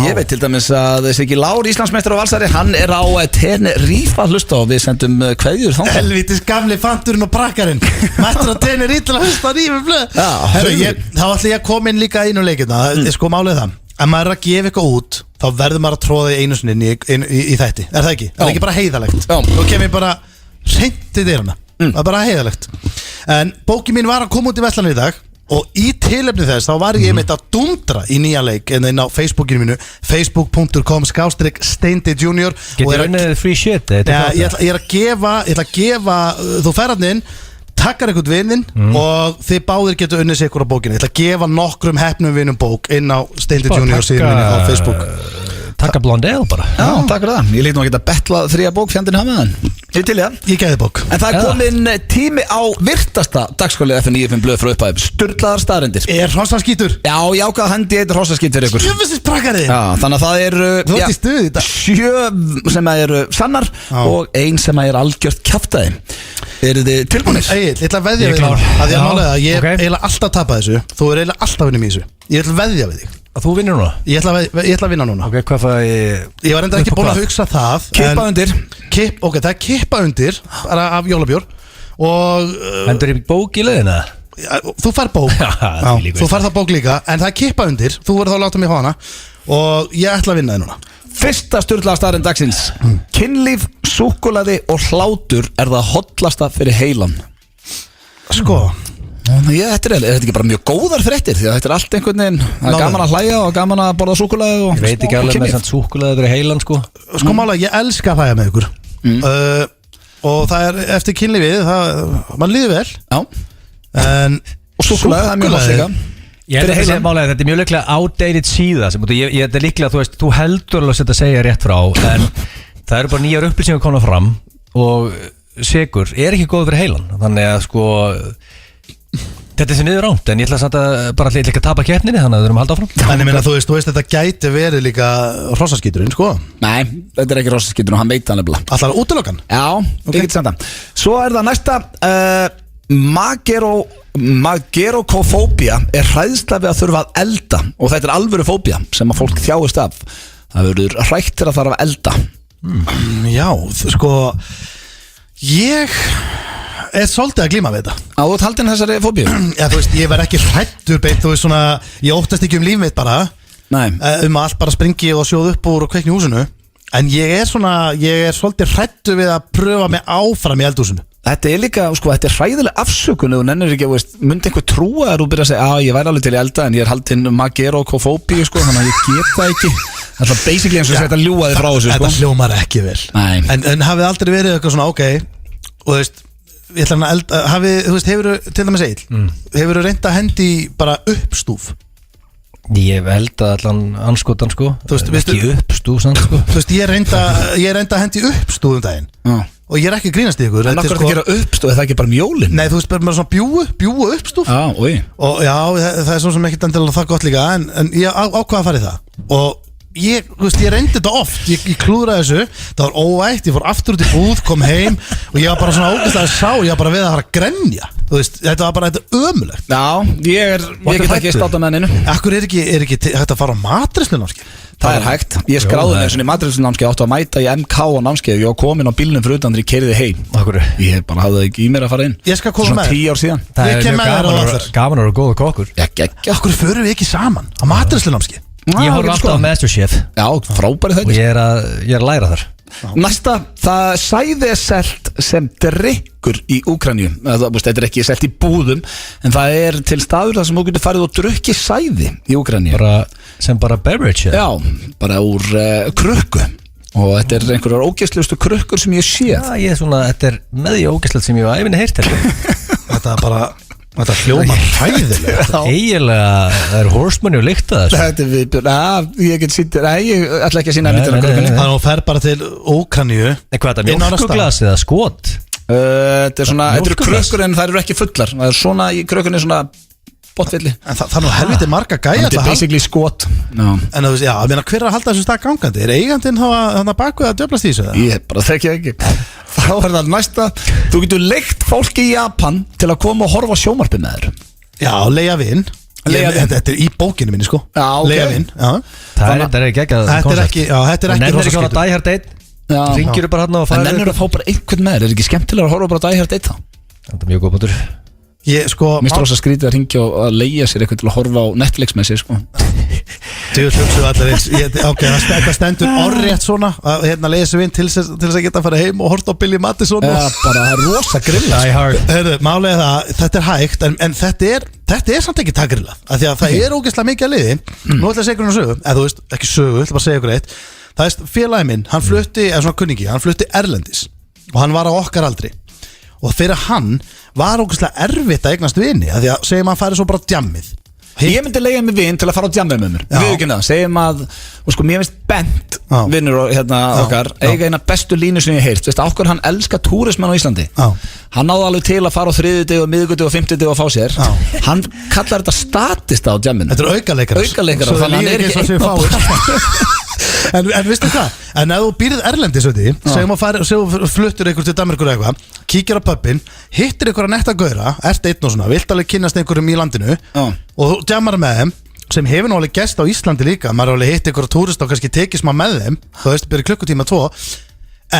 Ég veit til dæmis að Siggi Lár, Íslandsmeistar og valsari, hann er á Tenerife að hlusta og við sendum kveðjur þangað. Helvítis gamli fanturinn og prakkarinn mættur að Tenerife til að hlusta nýjum blöð. Þá ætla ég að koma inn líka einu leikina. Það er sko málið það. Ef maður er að gefa eitthvað út, þá verður maður að tróða í einu sinni í þætti. Er það ekki? Það er ekki bara heiðalegt. Nú kem ég bara hreint í dyrana. Það er bara heiðalegt. En bókin mín var að koma út í Vestlandir í dag og í tilefni þess þá var ég einmitt að dundra í nýja leik en inn á Facebookinu mínu facebook.com/Steindi Junior. Getur unnið free shit? Ég ætla að gefa þú ferðarni inn, takkar einhvern vinnin og þið báðir getur unnið sig ykkur á bókinu. Ég ætla að gefa nokkrum hefnum vinnum bók inn á Steindi Junior síðan minni á Facebook. Takka Blondale bara. Já, takk fyrir það. Ég lít nú að geta betla 3 bók fjandinn hafa með hann. Ég til ég. Ég gæði bók. En það er komin tími á virtasta dagskólið FM95 blöð frá upphæðum. Sturlaðar staðreyndir. Er hrossaskítur? Já, jákað hendi eitthvað hrossaskít fyrir ykkur. Jöfnvistist prakkarið. Já, þannig að það eru 7 sem eru sannar og 1 sem er algjört kjaftaði. Eru þið tilbúinir? Egil, ég ætla að veðja við þig. Að ég málega að ég eiginlega alltaf tapa þessu. Þú er eiginlega alltaf vinnum í þessu. Ég ætla að veðja við þig. Að þú vinnur núna? Ég ætla að vinna núna. Ok, hvað fæ ég? Ég var enda ekki búin að hugsa það. Kippa undir. Ok, það er kippa undir bara af jólabjór. Og hendur í bók í leiðina? Þú fær bók Þú fær það bók líka, en það er kippa undir. Þú verður þá að láta mig fá hana og ég ætla að vinna þið núna. Fyrsta sturlaða staðarinn dagsins. Kynlíf, súkkulaði og hlátur er það hollasta fyrir heilan. Sko Þetta er ekki bara mjög góðar fréttir, því að þetta er allt einhvern veginn. Það er gaman að hlæja og gaman að borða súkkulaði og ég veit ekki alveg með samt súkkulaði fyrir heilan sko mála, ég elska að hlæja með ykkur og það er eftir kynlífið mann líður vel. Já. Og súkkulaði, það er mjög gott líka. Ég held að þetta sé málega, þetta er mjög líklega outdated síða sem þetta er líklega, þú heldur alveg að setja að segja rétt frá, en það eru bara nýjar upplýsingar komnar fram og sigur er ekki góð fyrir heilan, þannig að sko þetta er því niður ránt, en ég ætla samt að bara ekki að tapa keppninni, þannig að við erum að halda áfram. En ég meina, þú veist, þetta gæti verið líka hrossaskíturinn, sko. Nei, þetta er ekki hrossaskíturinn og hann veit það nefnilega. Alltaf útilokan? Já, ég get samt það. Svo er það næsta Magerokofóbía er hræðsla við að þurfa að elda, og þetta er alvöru fóbía sem að fólk þjáist af. Það verður hrætt til að þarf að elda. Já, sko ég er svolítið að glíma við þetta. Á þú haldin þessari fóbíu? Já, þú veist, ég verð ekki hrættur beint, þú veist svona, ég óttast ekki líf mitt bara. Nei. Að allt bara springi og sjóð upp úr og kveikni í húsinu. En ég er svolítið hrættur við að pröfa mig áfram í eldhúsinu. Þetta er líka, sko, þetta er hræðileg afsökun og þú nennir ekki, veist, myndi einhver trúa að þú byrja að segja, ég væri alveg til í elda en ég er haldinn magerokofóbíu, sko, þannig að ég get það ekki. Það er basically eins og þetta ljúga þig frá þessu, sko. Þetta hljómar ekki vel. En hafið aldrei verið eitthvað svona, ok, og þú veist, ég ætla að elda, þú veist, hefur til dæmis Egill, hefur reynd að hendi bara uppstúf? Ég hef eldað allan anskotan sko, ekki uppstúf samt sko. Þú veist, ég reynd að hendi uppstúf daginn. Og ég er ekki að grínast í ykkur. En akkur að gera uppstúf, er það ekki bara mjólin? Nei, þú veist, bara svona bjúu uppstúf. Og já, það er svona sem ekkert endilega það gott líka, en ég ákvað að fara í það. Og ég reyndi þetta oft, ég klúðraði þessu, það var óætt, ég fór aftur út í búð, kom heim og ég var bara svona ógeðslega ég var bara við að fara að grenja, þú veist, þetta var bara ömulegt. Já, ég get ekki státt á menninu. Akkur er ekki hægt að fara á matreiðslunámskeið? Það er hægt, ég skráði mig svona í matreiðslunámskeið, áttu að mæta í MK á námskeið, ég var komin á bílnum fyrir utan þegar ég keyrði heim. Akkur? Ég bara hafði ekki í mér að fara inn. Ég skal koma með. Svona 10 ár síðan. Það er mjög gaman að vera góður kokkur. Akkur förum við ekki saman á matreiðslunámskeið? Ég horf alltaf á Masterchef. Já, frábæri þetta. Og ég er að læra þar. Næsta, það sæði er selt sem drykkur í Úkraínu. Þetta er ekki selt í búðum, en það er til staður þar sem þú getur farið og drukki sæði í Úkraínu. Sem bara beverage? Já, bara úr krukku. Og þetta er einhverjar ógeðslegustu krukkur sem ég sé. Já, þetta er með því ógeðslegt sem ég var æfinni heyrt Þetta er bara Þetta hljómar hræðilega. Eiginlega, það er horsemanni og lykta þessu. Þetta er viðbjörn, ég get sýnt, ég ætla ekki að sína myndina krukkunni. Þannig að hún fer bara til Úkraínu. En hvað er þetta, mjólkuglas eða skot? Þetta er svona, þetta eru krukkur en það eru ekki fullar. Það er svona í krukkunni svona botvilli. En það er nú helviti marga gæja. Þetta er basically skot. En þú veist, já, ég meina hver er að halda þessu stað gangandi? Er eigandinn þá bakvið að djöflast í þessu? Ég bara þekki ekki. Þá er það næsta. Þú getur leigt fólki í Japan til að koma og horfa á sjónvarpið með þér. Já, leigja vin. Þetta er í bókinu minni sko. Já, ok. Leigja vin, já. Það er ekki ekki Þetta er ekki rosaskiptur. Die Hard 1. Ringir bara hann og fara. En ennur að fá bara einhvern með þér. Er ekki skemmtilega að horfa bara Die Hard 1 þá? Þetta er mjög góð punktur. Mér finnst rosa skrítið að ringja og að leigja sér eitthvað til að horfa á Netflix með sér sko. Þetta stendur orðrétt svona að leigja sér vinn til þess að geta að fara heim og horta á Billy Madison. Já, bara það er rosa grilla. Málega það, þetta er hægt en þetta er samt ekki takgrilla af því að það er ógeðslega mikið að liði. Nú ætla að segja ykkur sögu, eða þú veist, ekki sögu, ætla bara að segja ykkur eitt. Það er félagi minn, hann flutti, eða svona kunningi, hann flutti erlendis og hann var á okkar aldri. Og fyrir hann var ógeðslega erfitt að eignast vini af því að segjum að hann færi svo bara á djammið. Ég myndi leigja mig vin til að fara á djammið með mér. Við ekki það, segjum að og sko mér finnst Bent vinnur okkar eiga eina bestu línu sem ég heirt. Veist okkur hann elskar túrismann á Íslandi. Hann náði alveg til að fara á þriðjudegi og miðvikudegi og fimmtudegi og fá sér. Hann kallar þetta statista á djamminu. Þetta er aukaleikar. Þannig hann er ekki En veistu hvað? En ef þú býrið erlendis segjum að fluttur einhver til Danmarkur eða eitthvað, kíkir á pubin, hittir einhverja netta gauðra, ert einn og svona, vilt alveg kynnast einhverjum í landinu og þú djammar með þeim sem hefur nú alveg gest á Íslandi líka, maður alveg hitt einhverja túrist og kannski tekið smá með þeim, þú veist, byrja klukkutíma 2,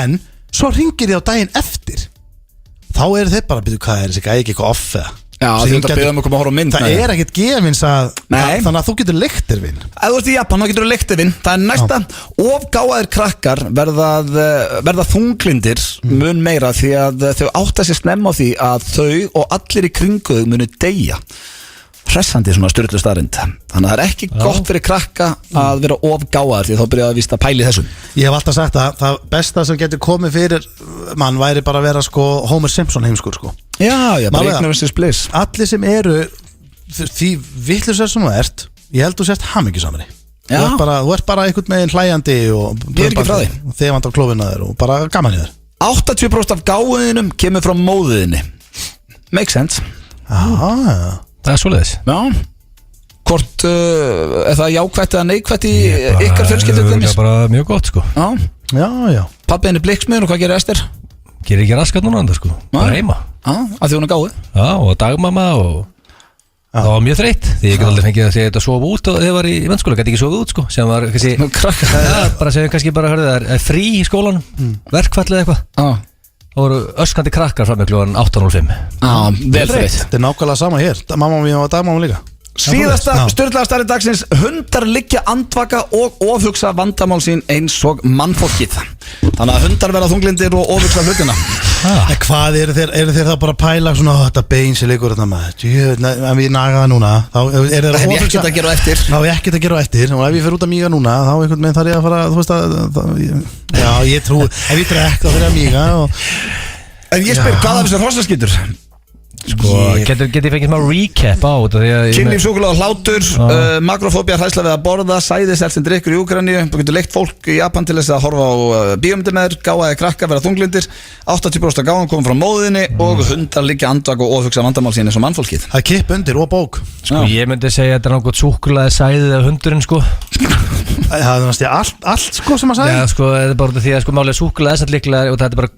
en svo ringir þið á daginn eftir, þá eru þeir bara, byrju hvað er þessi gæði ekki eitthvað off eða? Já, því þetta beðum að koma að horfa á mynd. Það er ekkert gefins þannig að þú getur leiktir vinn. Ef þú ert í Japan, þá getur þú leiktir vinn. Það er næsta, ofgáðir krakkar verða þunglindir mun meira því að þau átta sér snemma á því að þau og allir í kringu þau munu deyja. Hressandi svona styrlu staðrind. Þannig að það er ekki gott fyrir krakka að vera ofgáðar því þá byrja að vísta pæli þessum. Ég hef alltaf sagt að það besta sem getur komið fyrir mann væri bara að vera Homer Simpson heimskur Já, bara ignorance is bliss. Allir sem eru því vitlausir sem þú ert, ég held þú sért hamingjusamari. Þú ert bara einhvern meginn hlæjandi og ég er ekki frá því. Þefandi á klófina þér og bara gaman í þér. 80% af gáðinum kemur frá móðinni. Make sense. Það er svoleiðis. Já. Hvort er það jákvætt eða neikvætt í ykkar fjölskyldu? Það er bara mjög gott Já. Pabbiðin er blikksmiður og hvað gerir Ester? Gerir ekki raskat núna bara heima. Að því hún er gáð. Já, og dagmamma og það var mjög þreytt því ég get aldrei fengið að segja þetta að sofa út og þegar ég var í mennskóla, gæti ekki sofa út sem var kannski bara hörðu það er frí í skólanum, verkfall eða eitthvað. Það voru öskandi krakkar fram með klukkan 8:05. Vel þreytt. Þetta er nákvæmlega sama hér. Mamma mín og dagmamma líka. Síðasta styrlaða starri dagsins, hundar liggja andvaka og ofhugsa vandamál sín eins og mannfólkið. Þannig að hundar verða þunglindir og ofhugsa hlutina. Hvað eru þeir þá bara að pæla svona þetta bein sem liggur þetta maður ef ég naga það núna þá er það hef ég ekkert að gera á eftir og ef ég fer út að míga núna þá einhvern veginn þarf ég að fara þú veist að já ég trú ef ég drekk þá þarf ég að míga en ég spyr hvað af þessar hrossaskýtur Getur ég fengið smá recap á þetta? Kynlíf, súkkulaði og hlátur, makrofóbía, hræðsla við að borða, sæðisel sem drikkur í Úkraínu. Þú getur leikt fólk í Japan til þess að horfa á bíómyndir með þér, gáðaði krakka verða þunglindir, 80% af gáðan komum frá móðinni og hundar liggja andvak og ofhugsa vandamál sín eins og mannfólkið. Það er kipp undir og bók. Ég myndi segja að þetta er náttúrulega súkkulaði sæðið af hundurinn Það er náttúrulega allt sem að segja. Já, það er bara því að málega súkkulaði þess að líklega og þetta er bara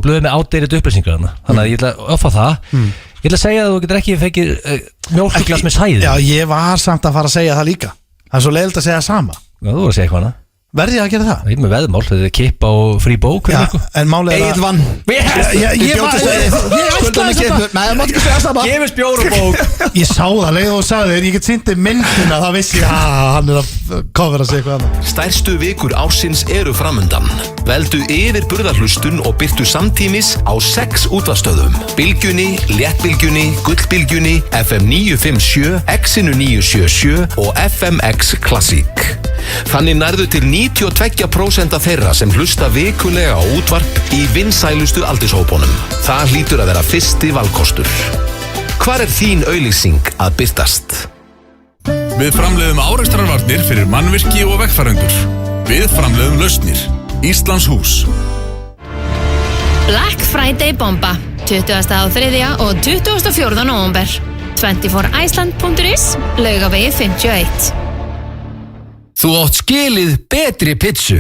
blöð með outdated upplýsingar þannig að ég ætla að offa það. Ég ætla að segja að þú getur ekki fengið mjólkuglas með sæði. Já, ég var samt að fara að segja það líka. Það er svo leiðilegt að segja sama. Já, þú voru að segja eitthvað hana. Verði ég að gera það? Það er með veðmál, þetta er kipp á frí bók. Já, en málið er Egil vann. Ég mátti ekki segja sama. Gefist bjór og bók. Ég sá það leið og sagði þér, ég get sýndi myndina, þá vissi ég hann er að kofera sig eitthvað annað. Stærstu vikur ársins eru framundan. Veldu yfir burðarhlustun og byrtu samtímis á 6 útvarpsstöðvum. Bylgjunni, Léttbylgjunni, Gullbylgjunni, FM 957, X-inu 977 og FMX Classic. Þannig nærðu til 92% af þeirra sem hlusta vikulega á útvarp í vinsælustu aldurshópunum. Það hlýtur að vera fyrsti valkostur. Hvar er þín auglýsing að birtast? Við framleiðum árekstrarvarnir fyrir mannvirki og vegfarendur. Við framleiðum lausnir. Íslands hús. Black Friday bomba 23. og 24. nóvember 24iceland.is Laugavegi 51. Þú átt skilið betri pizzu.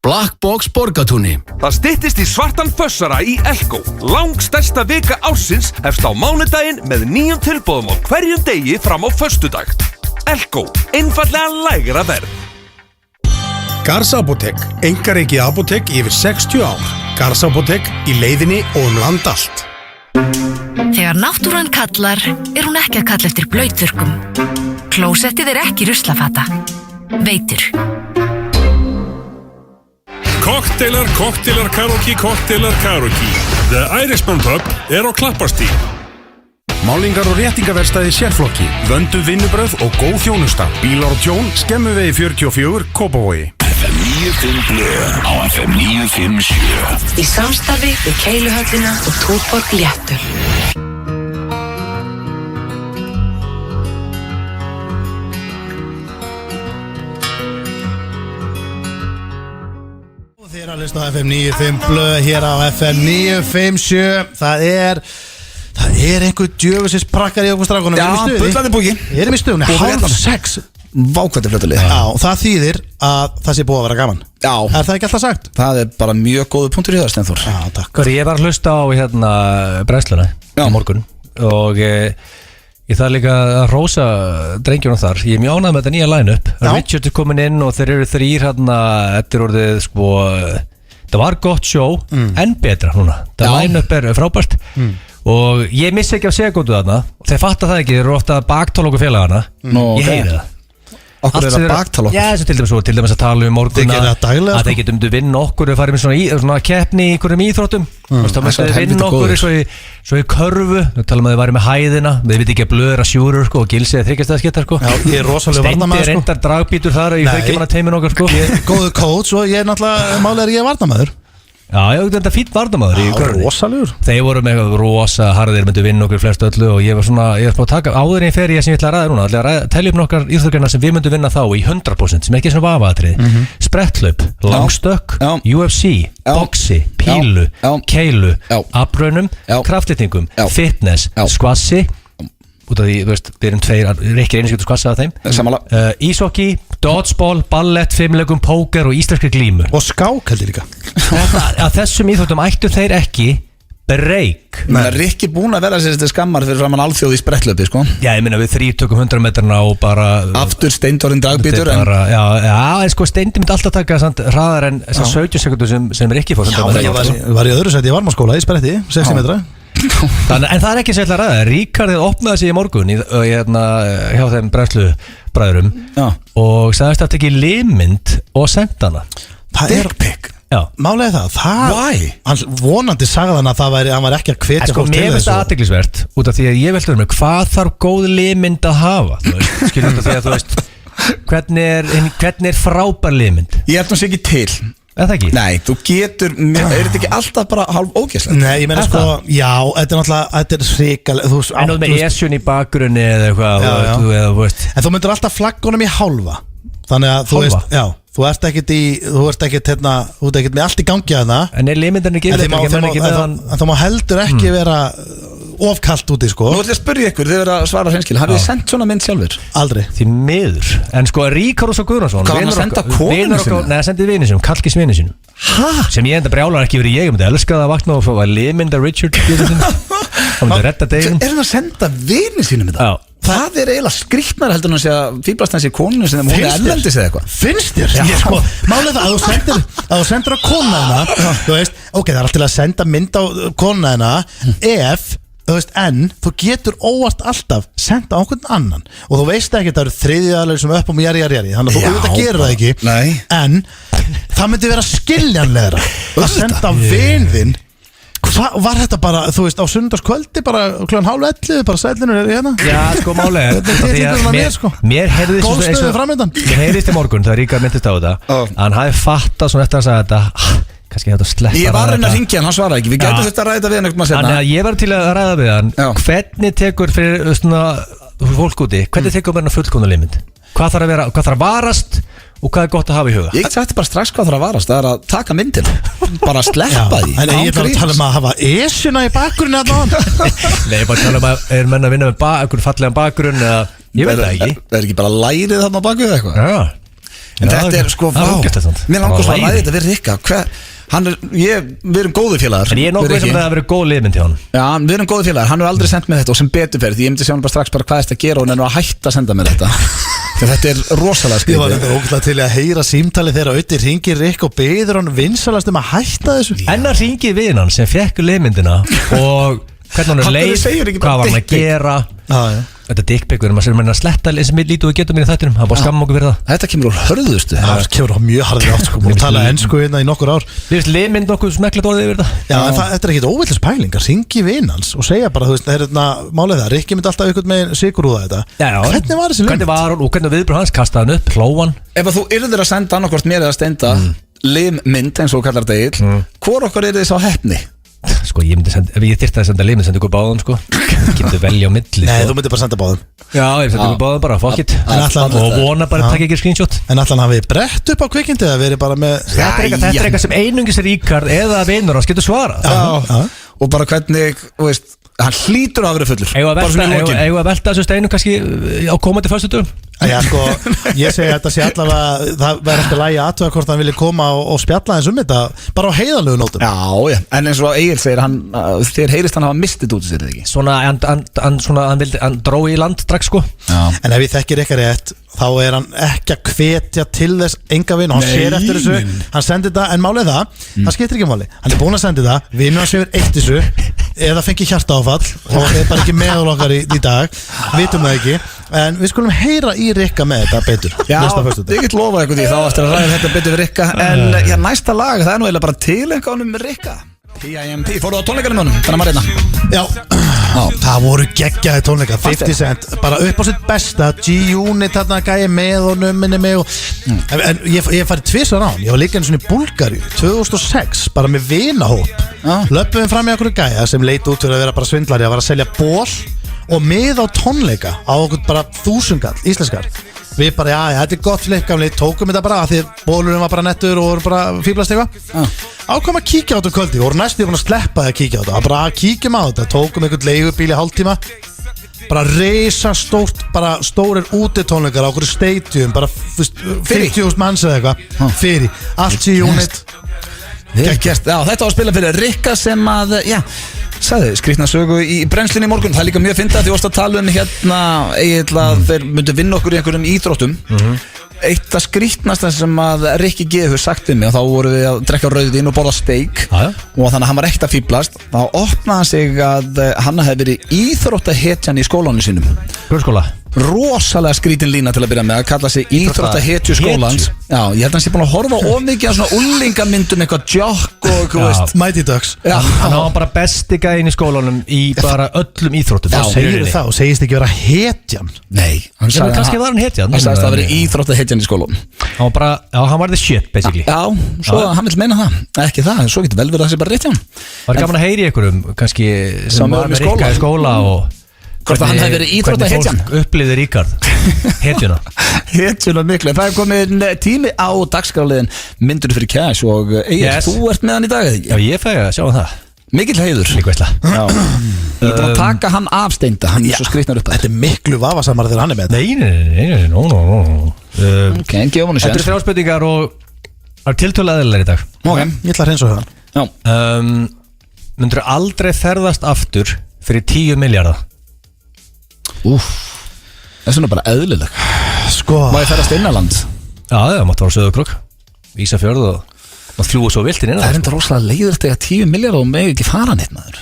Black Box Borgatúni. Það styttist í svartan fössara í Elko. Langstærsta vika ársins hefst á mánudaginn með nýjum tilboðum á hverjum degi fram á föstudag. Elko, einfallega lægra verð. Garðs Apótek, einkareikið apótek yfir 60 ár. Garðs Apótek í leiðinni og land allt. Þegar náttúran kallar, hún ekki að kalla eftir blautþurrkum. Klósettið ekki ruslafata. Veitur. Kokteilar, karaoke. The Irishman Pub á Klapparstíg. Málingar og réttingaverstaði sérflokki, vönduð vinnubröð og góð þjónusta. Bílar og tjón, Skemmuvegi 44, Kópavogi. FM 95 blöð á FM 957. Í samstarfi við Keiluhöllina og Túborg Léttöl. Þér að hlusta á FM 95 blöð hér á FM 957. Það er einhver djöfusins prakkar í okkur strákunum. Já, bullandi búki. Við erum í stuðunni, 5:30. Vákvæmdi fljótulegi. Já, það þýðir að það sé búið að vera gaman. Já. Er það ekki alltaf sagt? Það er bara mjög góður punktur í það, Steinþór. Já, takk. Ég var að hlusta á brennsluna á morgun og ég þarf líka að rósa drengjunum þar. Ég er mjög ánægð með þetta nýja line-up. Richard er komin inn og þeir eru 3 eftir orðið það var gott sjó en betra núna. Það line-up er frábært Og ég missi ekki af sekundu þarna og þeir fatta það ekki, þeir eru ofta baktála okkur félagana. Ég heyri það. Okkur er að baktala okkur? Já, þessu til dæmis að tala morgun að þeir getum vinna okkur og farið með svona keppni í einhverjum íþróttum. Þá myndum við vinna okkur svo í körfu. Við talum að þið væri með hæðina. Við veit ekki að blöðra sjúrur og gilsi eða þryggjastæðskettar. Já, ég er rosalega varnarmaður. Steindi reyndar dragbítur þar í þryggjamanna teimin okkar. Ég er góður coach og ég er náttúrulega málega ég er varnarmaður. Já, þetta er fínt varnarmaður í körfunni. Rosalegur. Þeir voru með rosa harðir, myndu vinna okkur flest öllu og ég var svona, ég var bara að taka áður en ég fer í sem ég ætla að ræða núna, ætla að telja upp nokkar íþróttirnar sem við myndum vinna þá í 100% sem ekki svona vafaatrið, spretthlaup, langstökk, UFC, boxi, pílu, keilu, afraunum, kraftlyftingum, fitness, skvassi, út af því, þú veist, við erum tveir, Rikki einu skilur skvassa af þeim, ísokki, dodgeball, ballett, fimmlegum, póker og íslenskri glímu. Og skák heldur líka. Að þessum íþróttum ættu þeir ekki break. Rikki búin að vera sér skammar fyrir framan alþjóð í sprettlöpi, sko. Já, ég minna við 3 tökum 100 metrana og bara aftur Steindorinn dragbítur Já, en sko Steindi myndi alltaf taka hraðar en 17 sekundur sem Rikki fór. Já, ég var í öðru sæti í varmaskóla í spretti, 60 metra. En það er ekki sérlega ræða. Ríkardið opnaði sig í morgun hjá þeim brennslubræðurum og sagðist að tekið limmynd og senda hana. Það er pikk. Málega það hann vonandi sagði hann að hann var ekki að hvetja fólk til þessu. Mér finnst það athyglisvert út af því að ég veldur með hvað þarf góð limmynd að hafa, skilur þetta því að þú veist hvernig er frábær limmynd? Ég held hún sé ekki til. Það ekki? Nei, þú getur, er þetta ekki alltaf bara hálf ógeðslegt? Nei, ég meina sko, já, þetta er náttúrulega, þetta er hrikalega. En þú með esjun í bakgrunni eða eitthvað, en þú myndir alltaf flaggunum í hálfa. Þannig að þú veist, já, þú ert ekkert með allt í gangi að það. En er limmyndarnir ekki en það má heldur ekki vera ofkalt úti, sko. Nú ætlum ég að spyrja ykkur, þið verða að svara hreinskil, hafið þið sendt svona mynd sjálfur? Aldrei. Því miður. En sko Ríkharður Guðnason, hvað hann að senda konum sinni? Nei, það sendið vini sinum, Kalkis vini sinum. Sem ég enda brjálar ekki verið ég myndi elska það að vakna og fá að limmynda Richard hann myndi redda deginum. Er hann að senda vini sinum þetta? Já. Það er eiginlega skrýtnar heldur hann að segja fýblast hans í koninu sem hún er ellendis eða eitthvað. Finnst þér? Ég sko, málið það að þú sendir á konuna þarna, þú veist, ok, það er alltaf að senda mynd á konuna þarna ef, þú veist, en þú getur óvart alltaf senda á einhvern annan og þú veist ekki að það eru þriðjaðalega sem upp jari, þannig að þú auðvitað gerir það ekki. Nei. En það myndi vera skiljanlegra að senda vin þinn. Hvað var þetta bara, þú veist, á sunnudagskvöldi bara kl. 10:30, bara sællinur er hérna? Já, sko, málega mér heyrðist í morgun þegar Ríkard myndist á þetta hann hafi fattað svona eftir að sagða þetta kannski þetta sleppa. Ég var að ringja hann svarði ekki, við getum þetta að ræða við hann eitthvað Þannig að ég var til að ræða við hann hvernig tekur fyrir svona fólk úti, hvernig tekur maður fullkomna limmynd? Hvað þarf að varast og hvað er gott að hafa í huga? Ég sætti bara strax hvað þarf að varast, það er að taka myndin bara að sleppa því. En ég er að tala um að hafa esjuna í bakgrunni Nei, ég bara tala um að er menn að vinna með einhvern fallegan bakgrunn eða ég veit það ekki. Það er ekki bara lærið þarna á bakgrunni eða eitthvað? Já. En þetta er sko, mér langar svo að ræða þetta við Rikka, við erum góði félagar. En ég er nokkuð sem það að vera góð liðmynd hjá hann. Já, við erum góði félagar, hann er aldrei sendt með þetta og sem betur fyrir því ég myndi sjá hann bara strax hvað er þetta að gera og hann er nú að hætta að senda með þetta. Þetta er rosalega skrítið. Ég var þetta ógæðlega til að heyra símtali þegar Öddi ringir Rikk og beður hann vinsalast að hætta þessu. En að ringi við hann sem fekk liðmyndina og hvernig hann er leið, hvað var hann að gera. Þetta dickpick, við erum að sletta eins og lítið við getum í þættinum, það er bara skam okkur fyrir það. Þetta kemur úr hörðustu. Það kemur úr mjög harðið átt, sko, og tala ensku hérna í nokkur ár. Við veist liðmynd nokkuð smekklegt orðið yfir þetta. Já, en þetta er ekkit óvillis pælingar, ringi vinans og segja bara, þú veist, það er hérna málið það, Rikki myndi alltaf ykkur með sigurúða þetta. Hvernig var þessi liðmynd? Hvernig var hún og hvernig viðbröð hans, kastaði hann upp, hlóan. Ef þú yrðir að senda annarkvort mér eða Steinda liðmynd eins og kallar þetta Egill, hvor okkar er þið sá heppni? Sko ég myndi senda, ef ég þyrfti að senda liðmynd senda ykkur báðum sko, getur velja á milli. Nei, þú myndi bara senda báðum. Já, ég senda ykkur báðum bara, fuck it. Og vona bara að taka ekki screenshot. En allan hafið brett upp á kvikindi eða verið bara með. Þetta er eitthvað sem einungis Ríkard eða vinur hans getur svarað. Já, og bara hvernig, þú veist, hann hlýtur að vera fullur. Eigum að velta þessu steinu kannski á komandi föstudögum. Já, sko, ég segi að þetta sé allavega, það verður eftir lægi aðtöða hvort hann vilja koma og spjalla eins þetta, bara á heiðalögu nótum. Já, en eins og Egill segir, þér heyrist hann hafa mistið út sér, eða ekki? Hann dró í land strax, sko. Já. En ef ég þekkir eitthvað rétt, þá er hann ekki að hvetja til þess enga vinn og hann sér eftir þessu, hann sendir þetta, en málið það skiptir ekki máli, hann er búin að senda þetta, vinnur hann sér eitt þessu, eða fengi hjartaáfall og er bara ekki meðal okkar í dag, vitum það ekki. En við skulum heyra í Rikka með þetta betur. Já, ég get lofað eitthvað því þá eftir að ræða þetta betur við Rikka. En já, næsta lag, það er nú eiginlega bara tilenganum með Rikka. P.I.M.P. Fóruð á tónleikanum honum, þannig að maður reyna. Já, það voru geggjaði tónleika, 50 Cent, bara upp á sitt besta, G-Unit þarna gæði með honum minni mig og... En ég farið tvisvar á hann, ég var líka einu svona í Búlgaríu, 2006, bara með vinahóp. Löpum fram í okkur gæja sem leit út fyrir að vera bara svindlari, að var að selja ból og með á tónleika á okkur bara 1000 kall, íslenskar. Við bara, já, þetta er gott flikkamli, tókum þetta bara að því bólurinn var bara nettur og voru bara fíblast eitthvað. Ákvæm að kíkja á þetta kvöldi, voru næstu búin að sleppa það að kíkja á þetta. Bara kíkjum á þetta, tókum einhvern leigubíl í hálftíma. Bara reysa stórt, bara stórir útitónleikar á okkur stadium, bara 50.000 manns eða eitthvað, fyrir, allt í unit. Já, þetta var að spila fyrir Rikka sem að, já, sagði skrýtna sögu í brennslunni í morgun. Það er líka mjög fyndið að því varst að tala um hérna eiginlega að þeir myndu vinna okkur í einhverjum íþróttum. Eitt af skrýtnasta sem að Rikki G hefur sagt um mig, og þá voru við að drekka rauðvín og borða steik og þannig að hann var ekkert að fíblast. Þá opnaði hann sig að hann hefði verið íþróttahetjan í skólanum sínum. Grunnskóla? Rosalega skrítin lína til að byrja með að kalla sig íþróttahetju skólans. Já, ég held að hann sé búin að horfa of mikið á svona úlingamyndum, eitthvað Jock og eitthvað veist. Mighty Ducks. Hann var bara besti gæinn í skólanum í bara öllum íþróttum. Já, segir það og segist ekki vera hetjan. Nei, hann sagði kannski var hann hetjan. Hann sagðist að vera íþróttahetjan í skólanum. Hann var bara, já, hann var the shit basically. Já, svo hann vil meina það. Ekki það, svo getur vel verið að það sé bara rétt hjá hann. Var gaman að heyri ykkurum, kannski sem var með Rikka í skóla og hvort að hann hefði verið íþróttahetjan. Hvernig fólk upplifði Ríkard hetjuna. Hetjuna miklu. Það er komin tími á dagskráliðin Myndur fyrir cash og Egil, þú ert með hann í dag eða ekki? Já, ég fæði að sjá það. Mikill heiður. Líkvæsla. Ég er bara að taka hann af Steinda, hann er svo skrýtnar upp. Þetta er miklu vafasamar þegar hann er með þetta. Nei, no. Ok, en gefa hann í sér. Þetta er 3 spurningar og það er tiltölu eðlilega í dag. Ok, ég ætla að hreinsa höfðan. Já. Myndur aldrei ferðast aftur fyrir 10 miljardar? Það er svona bara eðlileg. Sko, má ég ferðast innanland? Já, það mátti á Söðukrok, Ísafjörð og fljúa svo vilt inn innan. Það er enda rosalega leiðilegt að 10 miljardar og megi ekki fara neitt maður.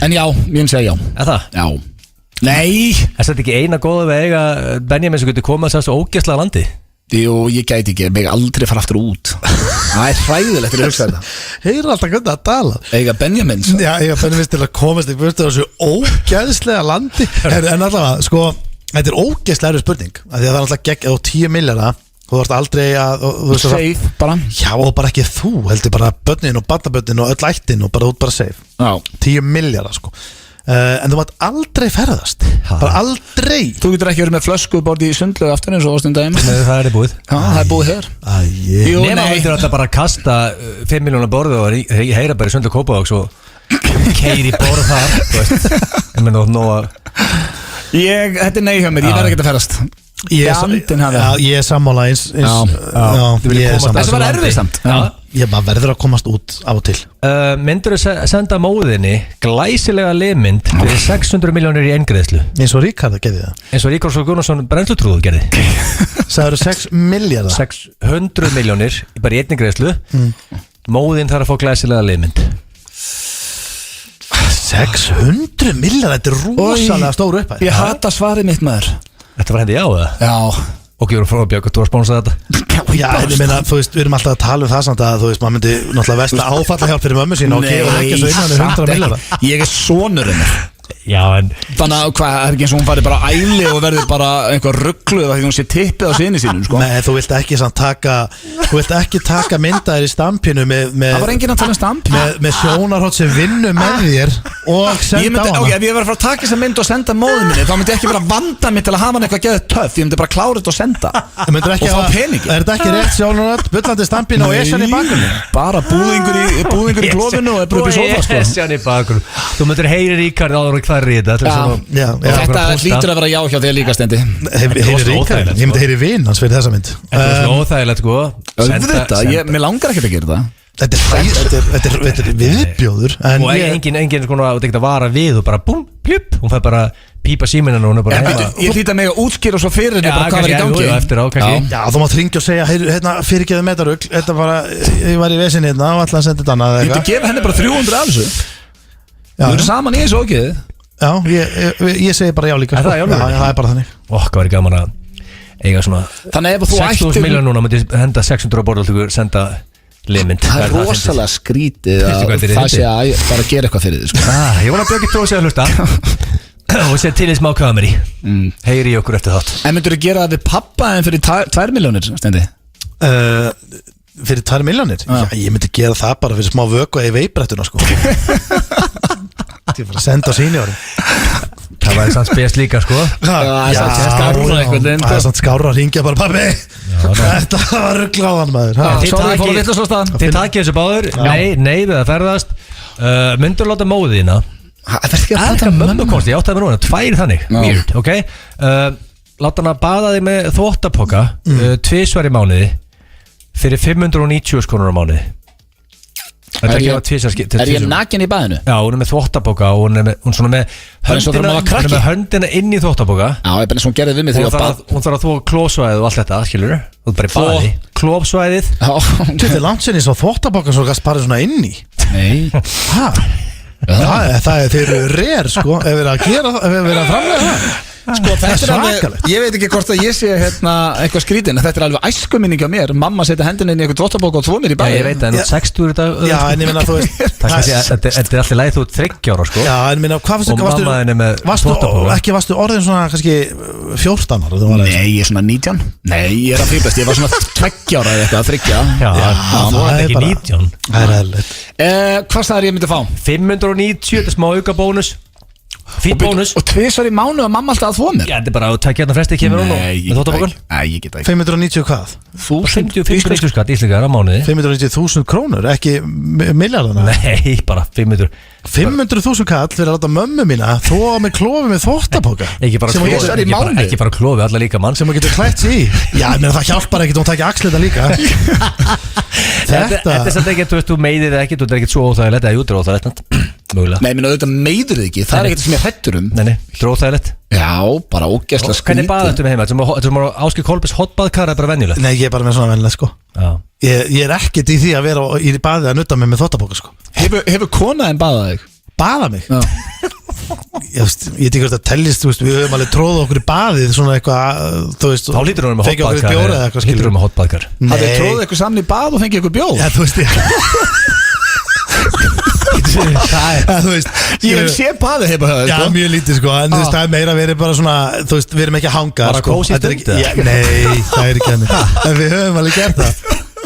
En já, ég myndi segja já. Er það? Já. Nei. Er þetta ekki eina góða veg að Benjamin sem getur komað þess að ógeðslega landi? Jú, ég gæti ekki, mig aldrei fara aftur út. Það er hræðilegt að hugsa þetta. Heyr alltaf hvernig að tala. Eiga Benjamins. Já, eiga Benjamins til að komast í burtu á þessu ógeðslega landi. En allavega, sko, þetta er ógeðslega erfið spurning. Því að það er alltaf gegn á 10 miljardar. Þú þarfst aldrei að safe bara. Já, og bara ekki þú, heldur bara börnin og barnabörnin og öll ættin og bara út bara safe. Já. 10 miljardar, sko. En þú mátt aldrei ferðast. Bara aldrei. Þú getur ekki verið með flösku borði í sundlegu aftur eins og ástundagum. Nei, það er búið. Já, það er búið hér. Nefna myndir alltaf bara að kasta 5 miljónar borðu og heyra bara í sundlegu Kópavogs og keiri borð þar. Ég menn og nóga. Þetta er nei hjá mér, ég verð ekki að ferðast. Ég er sammála eins. Það var erfið samt. Ég bara verður að komast út af og til. Myndur þú senda móðinni glæsilega liðmynd fyrir 600 miljónir í eingreiðslu? Eins og Ríkard gerði það. Eins og Ríkard Gunnarsson brennslutrúður gerði. Sagður 6 miljardar? 600 miljónir bara í eingreiðslu. Móðin þarf að fá glæsilega liðmynd. 600 miljardar, þetta er rosalega stóru upphæð. Ég hata svarið mitt maður. Þetta var hendi já eða? Já. Og gefur frá Björg að þú var spónsað þetta. Já, ég meina, þú veist, við erum alltaf að tala um það samt að, þú veist, maður myndi náttúrulega vestla áfallahjálp fyrir mömmu sína og gefa ekki svo innan 100 miljardar. Ég er sonurinn. Já, en þannig að hvað, er ekki eins og hún fari bara æli og verður bara einhver rugglu eða því hún sé tippið á sinni sínum, sko. Nei, þú vilt ekki samt taka myndaðir í stampinu það var enginn að tala um stamp með sjónarhótt sem vinnur með þér og senda á hana. Ok, ef ég verður að fara að taka þessa mynd og senda móðum minni, þá myndi ég ekki vera að vanda mig til að hafa hann eitthvað geðið töff. Ég myndi bara klára þetta og senda og fá peningi. Er þetta ekki rétt sjónarhótt, bullandi stampinu og esjan í bakgrunni? Bara búðingur í klófinu og bara upp í sófa, sko. Esjan í bakgrunni. Þú myndir heyri Ríkard áður og hvað þetta. Þetta hlýtur að vera já hjá þér líka, Steindi. Ég myndi heyri vinn hans fyrir þessa mynd. Þetta er svo óþægilegt, sko. Mér langar ekkert að gera það. Þetta er viðbjóður. Og enginn sko að vara við og bara búm, pljúp. Hún fær bara pípa síminin og hún er bara heima. Ég hlýta mig að útskýra svo fyrir henni bara hvað var í gangi. Já, þú mátt ringja og segja fyrirgeðu metarugl, þetta bara, ég var í vesinni hérna og ætlaði að senda þetta annað. Ég myndi gefa henni bara 300 af þessu. Við erum saman í þessu ógeði. Já, ég segi bara já líka sko. Já, það er bara þannig. Hvað væri gaman að eiga svona. Þannig ef þú 6.000 miljónir núna myndi henda 600 á borð og senda limit. Það er rosalega skrítið að það sé að bara gera eitthvað fyrir þið sko. Ég vona að Björki tróði sig að hlusta og sé til í smá kameri. Heyri í okkur eftir þátt. En myndur þú gera það við pappa en fyrir 2 milljónir, Steindi? Fyrir 2 milljónir? Já, ég myndi gera það bara fyrir smá vöku í veiprættuna sko. Ég fyrir að senda á síni ári. Það væri sann spes líka sko. Það er sann skárra að ringja bara pabbi. Þetta var rugglaðan maður. Þið takið þessu báður. Nei við að ferðast. Myndur láta móðið þína. Það er ekki mömmu konsti. Ég átti að vera núna 2 þannig. Weird, ok. Láta hana baða þig með þvottapoka 2 svar í mánuði fyrir 590 krónur á mánuði. Er ég nakin í baðinu? Já, hún er með þvottapoka og hún er með höndina inn í þvottapoka. Já, ég benni sem hún gerði við mig þegar ég bað. Hún þarf að þvó klósvæðið og allt þetta, skilur. Þú er bara í baði. Klófsvæðið. Þetta er langt sinni svo þvottapoka svo kannski bara svona inn í. Nei. Það er þeir eru reyr sko. Ef við erum að gera það, ef við erum að framlega það. Sko þetta er alveg, ég veit ekki hvort að ég sé eitthvað skrítin, þetta er alveg æskuminning á mér. Mamma setja hendina inn í eitthvað þvottapoka og þvó mér í baði. Ég veit að það er 60 í dag. Já, en ég minna þú veist þetta er alltaf leið þú 30 ára sko. Já, en minna, hvað varstu orðin svona kannski 14 ára? Nei, ég er svona 19. Nei, ég er að fríblast, ég var svona 20 ára eða eitthvað, 30. Já, þú er ekki 19. Hvað staðar ég myndi fá? 590, þetta er smá auka bónus. Fýtt bónus. Og 2 svar í mánuð að mamma alltaf að þvó mér. Já, þetta er bara að takja hérna fresti kemur hún og þvóttapokan. Nei, ég get ekki. 590 hvað? 55 skatt íslingar á mánuði. 590.000 krónur, ekki miljardana? Nei, bara 500. 500.000 kall fyrir að láta mömmu mína þvó með klofi með þvottapoka. Ekki bara klofi, alla líka mann. Sem hún getur klætt sig í. Já, ég meina það hjálpar ekkert, hún takja axlita líka. Þetta er samt ekki, þú meiðir það ekki, þú er ekkert svo óþægilegt, eða jútur óþægilegt. Nei, minna auðvitað meiður þið ekki. Það er ekkert sem ég hrættur um. Nei, þetta er óþægilegt. Já, bara ógeðslega skrítið. Hvernig baða þetta með heima? Þetta sem Áskil Kolbis hotbaðkar er bara venjulegt. Nei, ég er bara með svona venjulegt sko. Ég er ekkert í því að vera í baðið að nutta mig með þvottapoka sko. Hefur konaðin baðað þig? Baðað mig? Já. Ég veit ekki hvort að tellist, við höfum alveg tróðið okkur í baðið svona eitthvað, þú veist. Þá lítur hún með hotbaðkar. Hafið þið tróðið eitthvað saman í bað og fengið eitthvað bjóð? Já, þú veist ég. Ég hef sé baðið heima höfðu. Já, mjög lítið sko. En þú veist, það er meira verið bara svona, þú veist, við erum ekki að hanga. Bara kósið stund? Nei, það er ekki henni. En við höfum alveg gert það.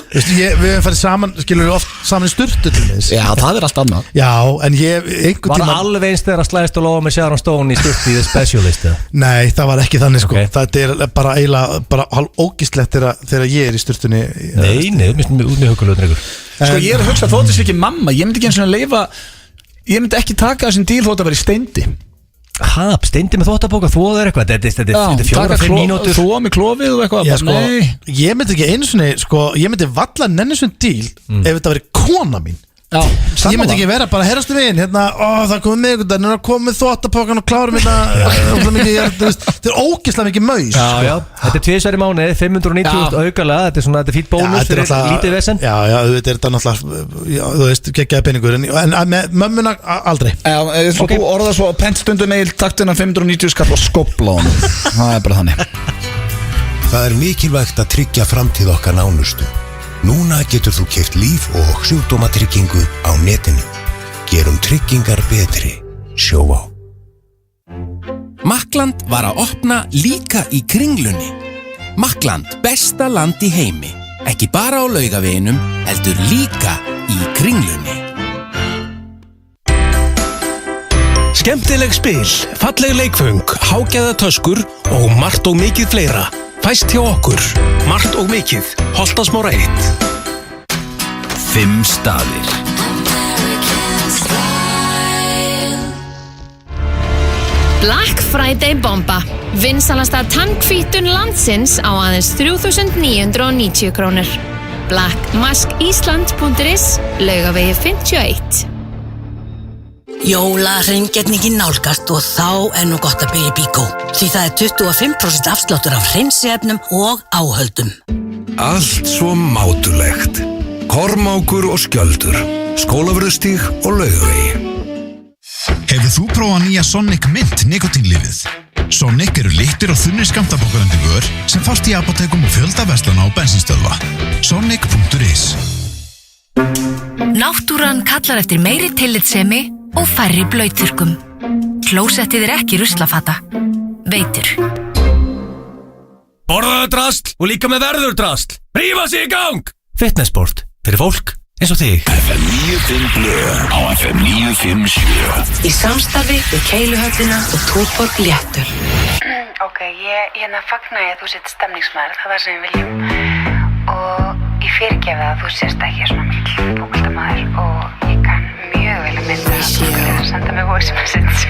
Við höfum farið saman, skilur við oft saman í sturtu til þess. Já, það er allt annað. Já, en ég einhvern tíma. Var alveg eins þegar að slæðist og lofa með Sharon Stone í sturtu í The Specialist? Nei, það var ekki þannig sko. Það er bara eiginlega, bara hálf ógíslegt þegar ég er í sturtunni. Nei, út með hugulegur drengur. Sko ég er að hugsa þóttis ekki mamma. Ég myndi ekki eins og leifa. Ég myndi ekki taka þessum díl þótt að vera í Steindi. Steindi með þvottapoka, þvoð er eitthvað. Þetta er 4-5 mínútur. Þvó með klofið og eitthvað. Já, sko, ég myndi ekki einu sinni, sko, ég myndi valla nennisum díl ef þetta verið kona mín. Já, ég myndi ekki vera bara herrastu veginn hérna, það komið mig það er að koma með þvottapokan og klára minna þetta er ógeðslega mikið maus sko. Já, þetta er 2 svar í mánuði 590 aukalega, þetta er fýtt bónus fyrir lítið vesen. Já, þetta er náttúrulega þú veist, geggjaði peningur en með mömmuna aldrei. Já, þú orðað svo pentstundum meil taktina 590 skall og skopla honum. Það er bara þannig. Það er mikilvægt að tryggja framtíð okkar nánustu. Núna getur þú keypt líf- og sjúkdómatryggingu á netinu. Gerum tryggingar betri. Sjóvá. Makkland var að opna líka í Kringlunni. Makkland, besta land í heimi. Ekki bara á Laugaveginum, heldur líka í Kringlunni. Skemmtileg spil, falleg leikföng, hágæða töskur og margt og mikið fleira. Fæst hjá okkur, margt og mikið, Holtasmára 1. 5 staðir. Black Friday bomba. Vinsalasta tannhvítun landsins á aðeins 3.990 krónur. Blackmaskisland.is, Laugavegi 51. Jólahreingetningin nálgast og þá er nú gott að byrja í Bíkó. Því það er 25% afsláttur af hreinsiefnum og áhöldum. Allt svo mátulegt. Kormákur og Skjöldur, Skólavörðustíg og Laugavegi. nýja Sonic Mint nikotínlyfið. Sonic eru litlir og þunnir skammtabókarandi vör sem fást í apótekum og fjölda verslana og bensínstöðva. Sonic.is. Náttúran kallar eftir meiri tillitssemi og færri blauðþurrkum. Klósettið ekki ruslafata. Veitur. Borðaðu drasl og líka með verður drasl. Rífa sig í gang. Fitnessport fyrir fólk eins og þig. FM 95 Blö á FM 957. Í samstarfi við Keiluhöllina og Túborg Léttöl. Ok, ég fagna ég að þú sett stemningsmaður, það sem við viljum. Og ég fyrirgefi að þú sést ekki svona mikil fótboltamaður og ég kann mjög vel að mynda að senda mig voice message.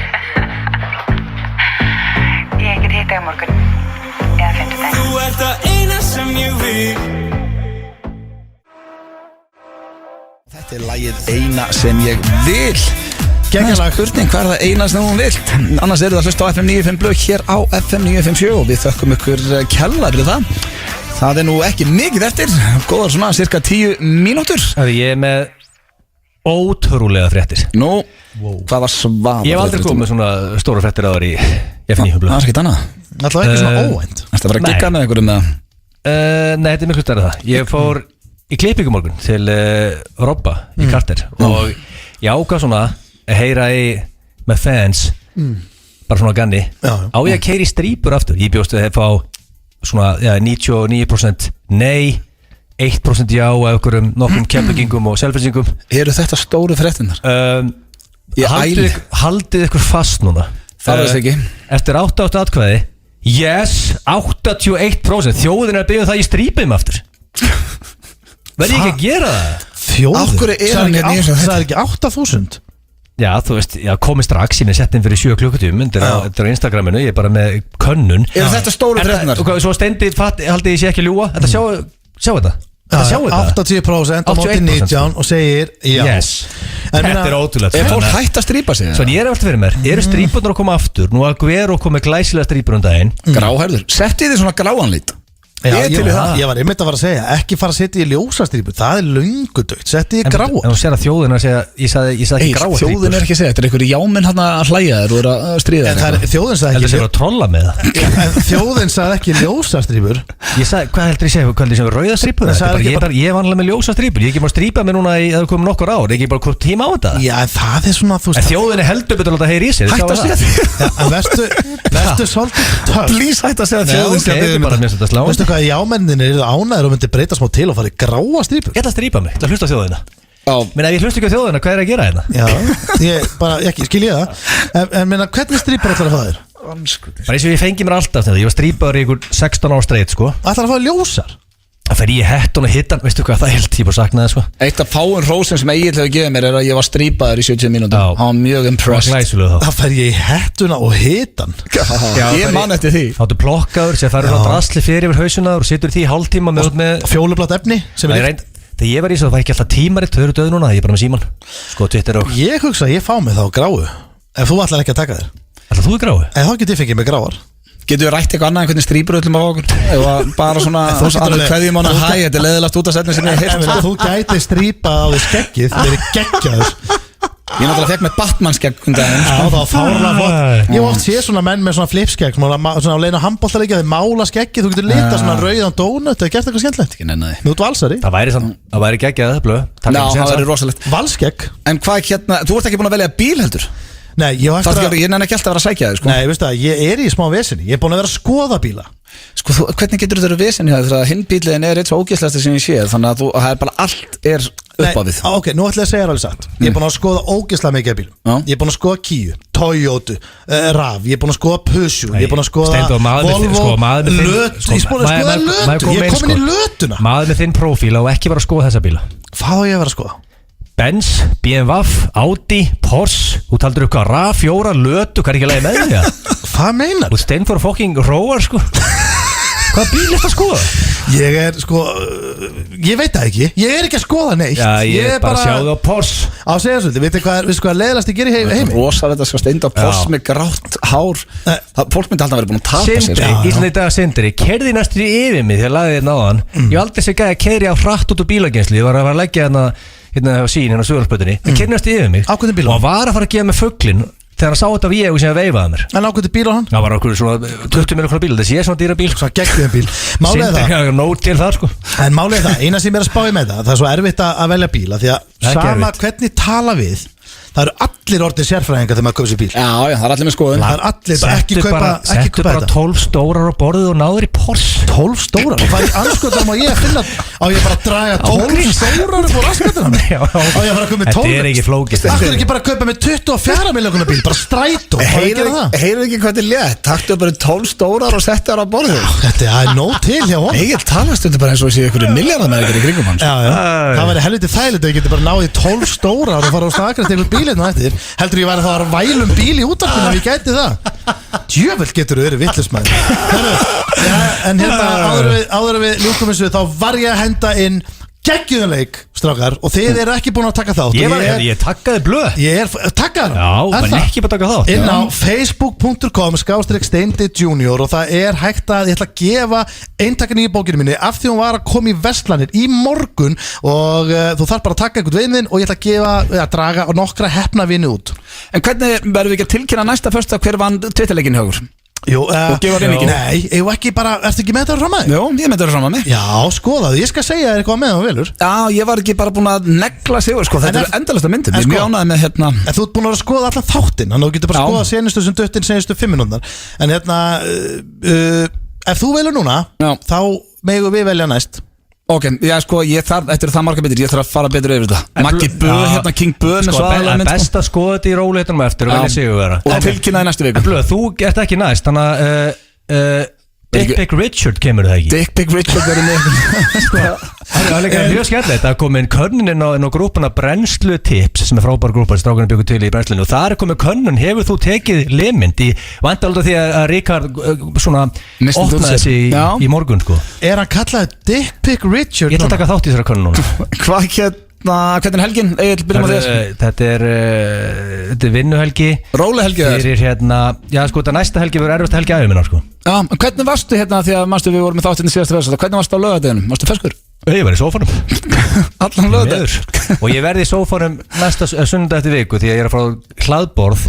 Ég get hitt á morgun eða 5. dag. Þú ert það eina sem ég vil. Þetta lagið Eina sem ég vil. Geggjalag spurning, hvað það eina sem hún vilt? Annars það hlusta á FM 95 Blöð hér á FM 957 og við þökkum ykkur kella fyrir það. Það nú ekki mikið eftir, góðar svona cirka 10 mínútur. Ég með ótrúlega fréttir. Nú, hvaða svaða? Ég hef aldrei komið með svona stóra fréttir áður í FM 95 Blöð. Það er ekkert annað. Það var ekki svona óvænt. Það var að gigga með einhverjum með það? Nei, þetta miklu stærra það. Ég fór í klippingu morgun til Robba í Carter og ég ákvað svona að heyra með fans bara svona ganni á ég að keyra í strípur aftur. Ég bjóst að fá svona 99% nei, 1% já af einhverjum nokkrum kemplingum og selfinsingum. Eru þetta stóru fréttinnar? Haldið ykkur fast núna. Það veist ekki. Eftir 88 atkvæði, yes, 81%. Þjóðin að byggja það í strípum aftur. Verði ég ekki að gera það? Þjóðin? Það er ekki 8.000? Já, þú veist, komið strax. Ég með sett inn fyrir 7 klukkutíum. Þetta er á Instagraminu, ég er bara með könnun. Er þetta stóru fréttinnar? Svo steindi haldið ég sé ekki ljúga. Þetta sjá þetta. 80% á móti 19 og segir já. Yes. Þetta er ótrúlega. Er fólk hætt að strípa sig? Svo ég er alltaf fyrir mér. Eru strípunar að koma aftur? Nú að Guero kom með glæsilega strípur daginn. Gráhærður. Settið þið svona gráanlit? Ég var einmitt að fara að segja ekki fara að setja í ljósastrýpur, það er löngu dögt, setja í gráa. En þú sér að þjóðin að segja, ég sagði ekki gráa strýpur. Þjóðin er ekki að segja, þetta er einhverju jáminn hann að hlæja þér og er að stríða þér. Þjóðin sagði ekki. Heldur þér að trolla með það? En þjóðin sagði ekki ljósastrýpur. Ég sagði, hvað heldur ég segja, hvað heldur ég segja, rauðastrýpur? Ég er vanlega með ljósastrýpur, ég er ekki bara að strýpa mig núna í að það komið nokkur ár, ég er ekki bara hvort tíma á þetta. Já, en það er svona, þú veist. En þjóðin er heldur betur að láta heyra í sér. Hætt að segja því. En vertu svolítið töff. Please hætt að segja þjóðin segja. Veistu hvað, jámennir eru ánæður og myndir breyta smá til og fara í gráa strýpur. Ég ætla að strýpa mig, ég ætla að hlusta á þjóðina. Menn ef ég hlusta ekki á þjóðina, hvað er að gera hérna? Já, skil ég það. En menna, hvernig strýpur ætlar að fá þér? Bara eins og ég fengi mér alltaf þetta. Ég var strýpaður í ykkur 16 ára streit, sko. Ætlar að fá ljósar? Það fer ég hetton og hittan, veistu hvað það held, ég bara saknaði það, sko. Eitt af fáum hrósum sem Egill hefur gefið mér er að ég var strýpaður í 70 mínútur. Hann var mjög impressed. Það fer ég í hettuna og hittan. Ég man eftir því. Þáttu plokkaður, sem færur á drasli fyrir yfir hausunaður og situr í því í hálftíma með fjólublátt efni sem er reynd. Þegar ég var í svo, það var ekki alltaf tímaritt, þau eru döð núna, ég er bara með síman. Sko, Twitter og... Ég hugsa að ég fá mig þá gráu, ef þú ætlar ekki að taka þér. Ætlar þú gráu? Þá get ég fengið mig gráar. Getur við rætt eitthvað annað en hvernig strýpur öllum á okkur? Eða bara svona allir kveðjum hana hæ, þetta er leðilegt út af setni sem ég hef heyrt. Þú gæti strýpað á því skeggið, það er geggjaður. Ég náttúrulega fekk með Batman-skegg daginn. Já, það var fárlega flott. Ég oft sé svona menn með svona flipskegg, svona leina handboltaleikja, þeir mála skeggið, þú getur litað svona rauðan dónut, það er gert eitthvað skemmtilegt. Ekki nenni. Nú ert valsari. Það væri geggjað, blöð. Já, það væri rosalegt. Valskegg. En hvað hérna, þú ert ekki búin að velja bíl heldur? Nei, ég nenni ekki alltaf að vera að sækja þig, sko. Nei, veistu það, ég er í smá veseni. Ég er búin að vera að skoða bíla. Sko, hvernig getur þetta veseni það? Þegar hinn bíliðin er eitt svo ógeðslegasta sem ég séð. Þannig að það er bara allt er upp á við. Ok, nú ætla ég að segja alveg satt. Ég er búin að skoða ógeðslega mikið af bílum. Ég er búin að skoða Kia, Toyota, RAV. Ég er búin að skoða Peugeot. Ég er búin að skoða Volvo, Lötu. Ég er komin í Lötuna. Maður með þinn prófíl á ekki vera að skoða þessa bíla. Hvað á ég að vera að skoða? Benz, BMW, Audi, Porsche. Þú taldur upp hvað, RAV, 4, Lötu. Hvað er ekki að leiða með því? Hvað meinar? Þú stein for fucking roar, sko. Hvað bíl er þetta að skoða? Ég er, sko, ég veit það ekki. Ég er ekki að skoða neitt. Já, ég er bara að sjá það á Porsche. Á segja svolítið, veitu hvað leiðilegast ég gerir heimi? Rosalega þetta sko steinda á Porsche með grátt hár. Fólk myndi alltaf verið búin að tapa sér. Íslandi dag Sindri, keyrði næstur í yfir mig þegar lagði þér náðan. Ég aldrei sé gæði að keyri á hratt út úr bílageymslu. Ég var að leggja hérna á sín, hérna á Suðurlandsbrautinni. Það keyrði næstur yfir mig. Á hvernig bíl? Og var að fara að gefa mig fuglinn þegar hann sá þetta við ég og sem að veifaði mér. En ákveði bíl á hann? Það var okkur svona 20 milljóna bíl, þessi ég svona dýra bíl. Svona geggjum bíl. Málið er það. Nót til það sko. En málið er það, eina sem ég er að spá í með það er svo erfitt að velja bíla. Því að sama hvernig tala við, það eru allir orðið sérfræðingar þegar maður kaupa sér bíl. Já, það er allir með skoðun. Það er allir, ekki kaupa Settu bara 12 stórar á borðið og náður í Porsche. 12 stórar? Og hvað í anskotum á ég að finna? Á ég bara að draga 12 stórar upp á raskatunum? Já, á ég að fara að kaupa með 12? Þetta er ekki flókist. Það er ekki bara að kaupa með 24 miljóna bíl, bara strætó. Heyrðu ekki hvað þetta er létt? Taktu bara 12 stórar og settu þar á borðið. Þetta er nóg til hjá honum. Egil talast þetta bara eins og sé einhverju milljarðamæðingar í kringum hans. Það væri helviti þægilegt að ég geti bara náði 12 stórar og fara á stakrast einhvern bílinn og eftir. Heldur ég væri þá að vælum bíl í útvarpinu ef ég gæti það. Djöfull getur þú verið vitlausmaður. En hérna áður við ljúkum þessu þá var ég að henda inn geggjuðanleik, strákar, og þið eru ekki búin að taka þátt. Ég takkaði blöð. Ég takkaði Já, menn ekki bara taka þátt. Inn á facebook.com/Steindi Junior og það er hægt að ég ætla að gefa eintakan í bókinu minni af því hún var að koma í verslanir í morgun og þú þarf bara að taka einhvern veginn og ég ætla að draga nokkra heppna vini út. En hvernig verðum við ekki að tilkynna næsta föstudag hver vann Twitterleikin hjá okkur? Jú, og gefa reyningin. Nei, ég ekki bara, ertu ekki með þetta fram að þig? Jú, ég með þetta fram að mig. Já, skoðaðu, ég skal segja þér eitthvað með það velur. Já, ég var ekki bara búin að negla sigur, sko, þetta eru endalasta myndir. Ég er mjög ánægð með hérna. En þú ert búin að skoða allan þáttinn, þannig að þú getur bara skoða senustu sem döttin senustu 5 minúndar. En hérna, ef þú velur núna, þá megum við velja næst. Ok, já sko, ég þarf, eftir það marga betur, ég þarf að fara betur yfir þetta. Maggi Böð, hérna King Böð með svaðalega mynd. Best að skoða þetta í róleitunum eftir og velja sigurvegara. Og tilkynnaði næstu viku. Blöð, þú ert ekki næst, þannig að Dick Big Richard kemur það ekki. Dick Big Richard verður með. Það er líka mjög skemmtilegt. Það er komin könnin inn á grúpuna Brennslu Tips sem er frábær grúpa, strákunum byggur til í brennslunni og það er komin könnun, hefur þú tekið limmind í vandalda því að Ríkard svona opnaði þessi í morgun sko. Er hann kallaði Dick Big Richard? Ég ætla að taka þátt í þessara könnun núna. Hvað hvernig helgin? Egil, byrjum á þér. Þetta er vinnuhelgi. Róleg helgi það er? Fyrir hérna, já sko þetta næsta helgi verður erfitt helgi æfi minna sko. Já, en hvernig varstu hérna því að manstu við vorum með þáttinn í síðasta verðsata, hvernig varstu á laugardeginum? Varstu ferskur? Ég var í sófanum. Allan laugardag. Og ég verði í sófanum næsta sunnudag eftir viku því að ég er að fá hlaðborð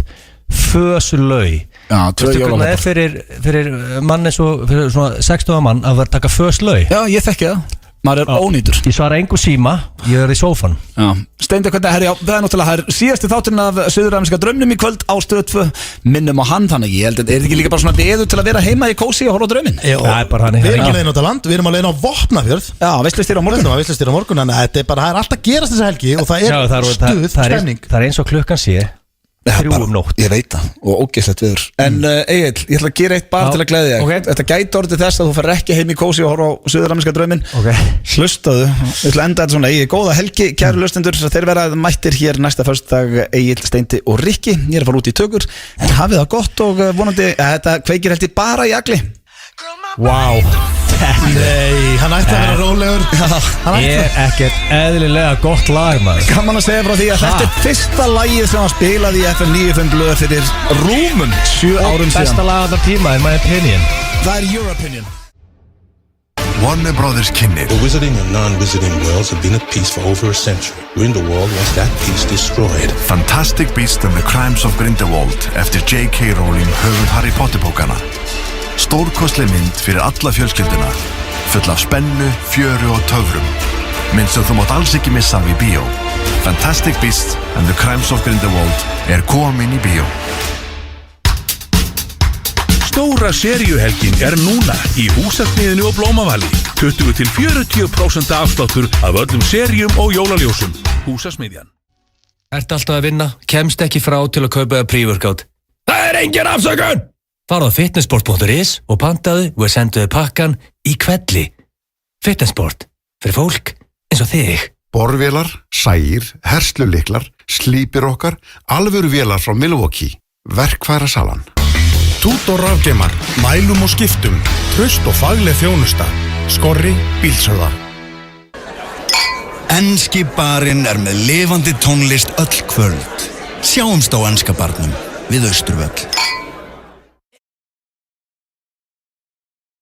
föslaug. Já, tvö jólamót. Það er fyrir mann eins og fyrir svona 60 mann að vera taka föslaug. Já, ég þekki það. Maður er ónýtur. Ég svara engu síma, ég er í sófan. Já, Steindi, hvernig, herri, það er náttúrulega síðasti þátturinn af Suðurafriska draumnum í kvöld á Stöð 2. Minnum á hann, þannig ég held að er ekki líka bara svona veður til að vera heima í kósi og horfa á drauminn? Við erum ekki leiðin út á land, við erum að leiðin á Vopnafjörð. Já, veislustýra á morgun. Þannig að þetta er alltaf gerast þessa helgi og það er stuð stemning. Það er eins og klukkan sé 3 nótt. Ég veit það, og ógeðslegt viður. En Egil, ég ætla að gera eitt bara til að gleðja þig. Þetta gæti orðið þess að þú fer ekki heim í kósi og horfa á Suðurafriska drauminn. Hlustaðu, ég ætla að enda þetta svona. Egil, góða helgi, kæru hlustendur. Þeir verða mættir hér næsta föstudag, Egil, Steindi og Rikki. Ég er að fara út í tökur. En hafið það gott og vonandi þetta kveikir held ég bara í agli. Vá. Nei, hann ætti að vera rólegur. Ég er ekkert eðlilega gott lag maður. Gaman að segja frá því að þetta er fyrsta lagið sem hann spilaði í FM 95 blöð fyrir rúmum 7 árum síðan. Besta lag alltaf tíma, in my opinion. Það er your opinion. Warner Brothers kynnir. The wizarding and non-wizarding worlds have been at peace for over a century. We're in the world once that peace destroyed. Fantastic Beasts and the Crimes of Grindelwald eftir J.K. Rowling höfund Harry Potter bókana. Stórkostleg mynd fyrir alla fjölskylduna, full af spennu, fjöru og töfrum. Mynd sem þú mátt alls ekki missa af í bíó. Fantastic Beasts and the Crimes of Grindelwald er komin í bíó. Stóra seríuhelgin er núna í Húsasmiðinu og Blómavali. 20-40% afsláttur af öllum seríum og jólaljósum. Húsasmiðjan. Ertu alltaf að vinna? Kemst ekki frá til að kaupa pre-workout? Það er engin afsökun! Farðu á fitnessport.is og pantaðu og senduðu pakkan í kvelli. Fitnessport. Fyrir fólk eins og þig. Borvélar, sægir, herslulyklar, slípir okkar, alvöru vélar frá Milwaukee. Verkfæra salan. Tútor rafgeimar, mælum og skiptum, traust og fagleg þjónusta. Skorri bílsöða. Enski barinn er með lifandi tónlist öll kvöld. Sjáumst á enska barnum við Austurvöll.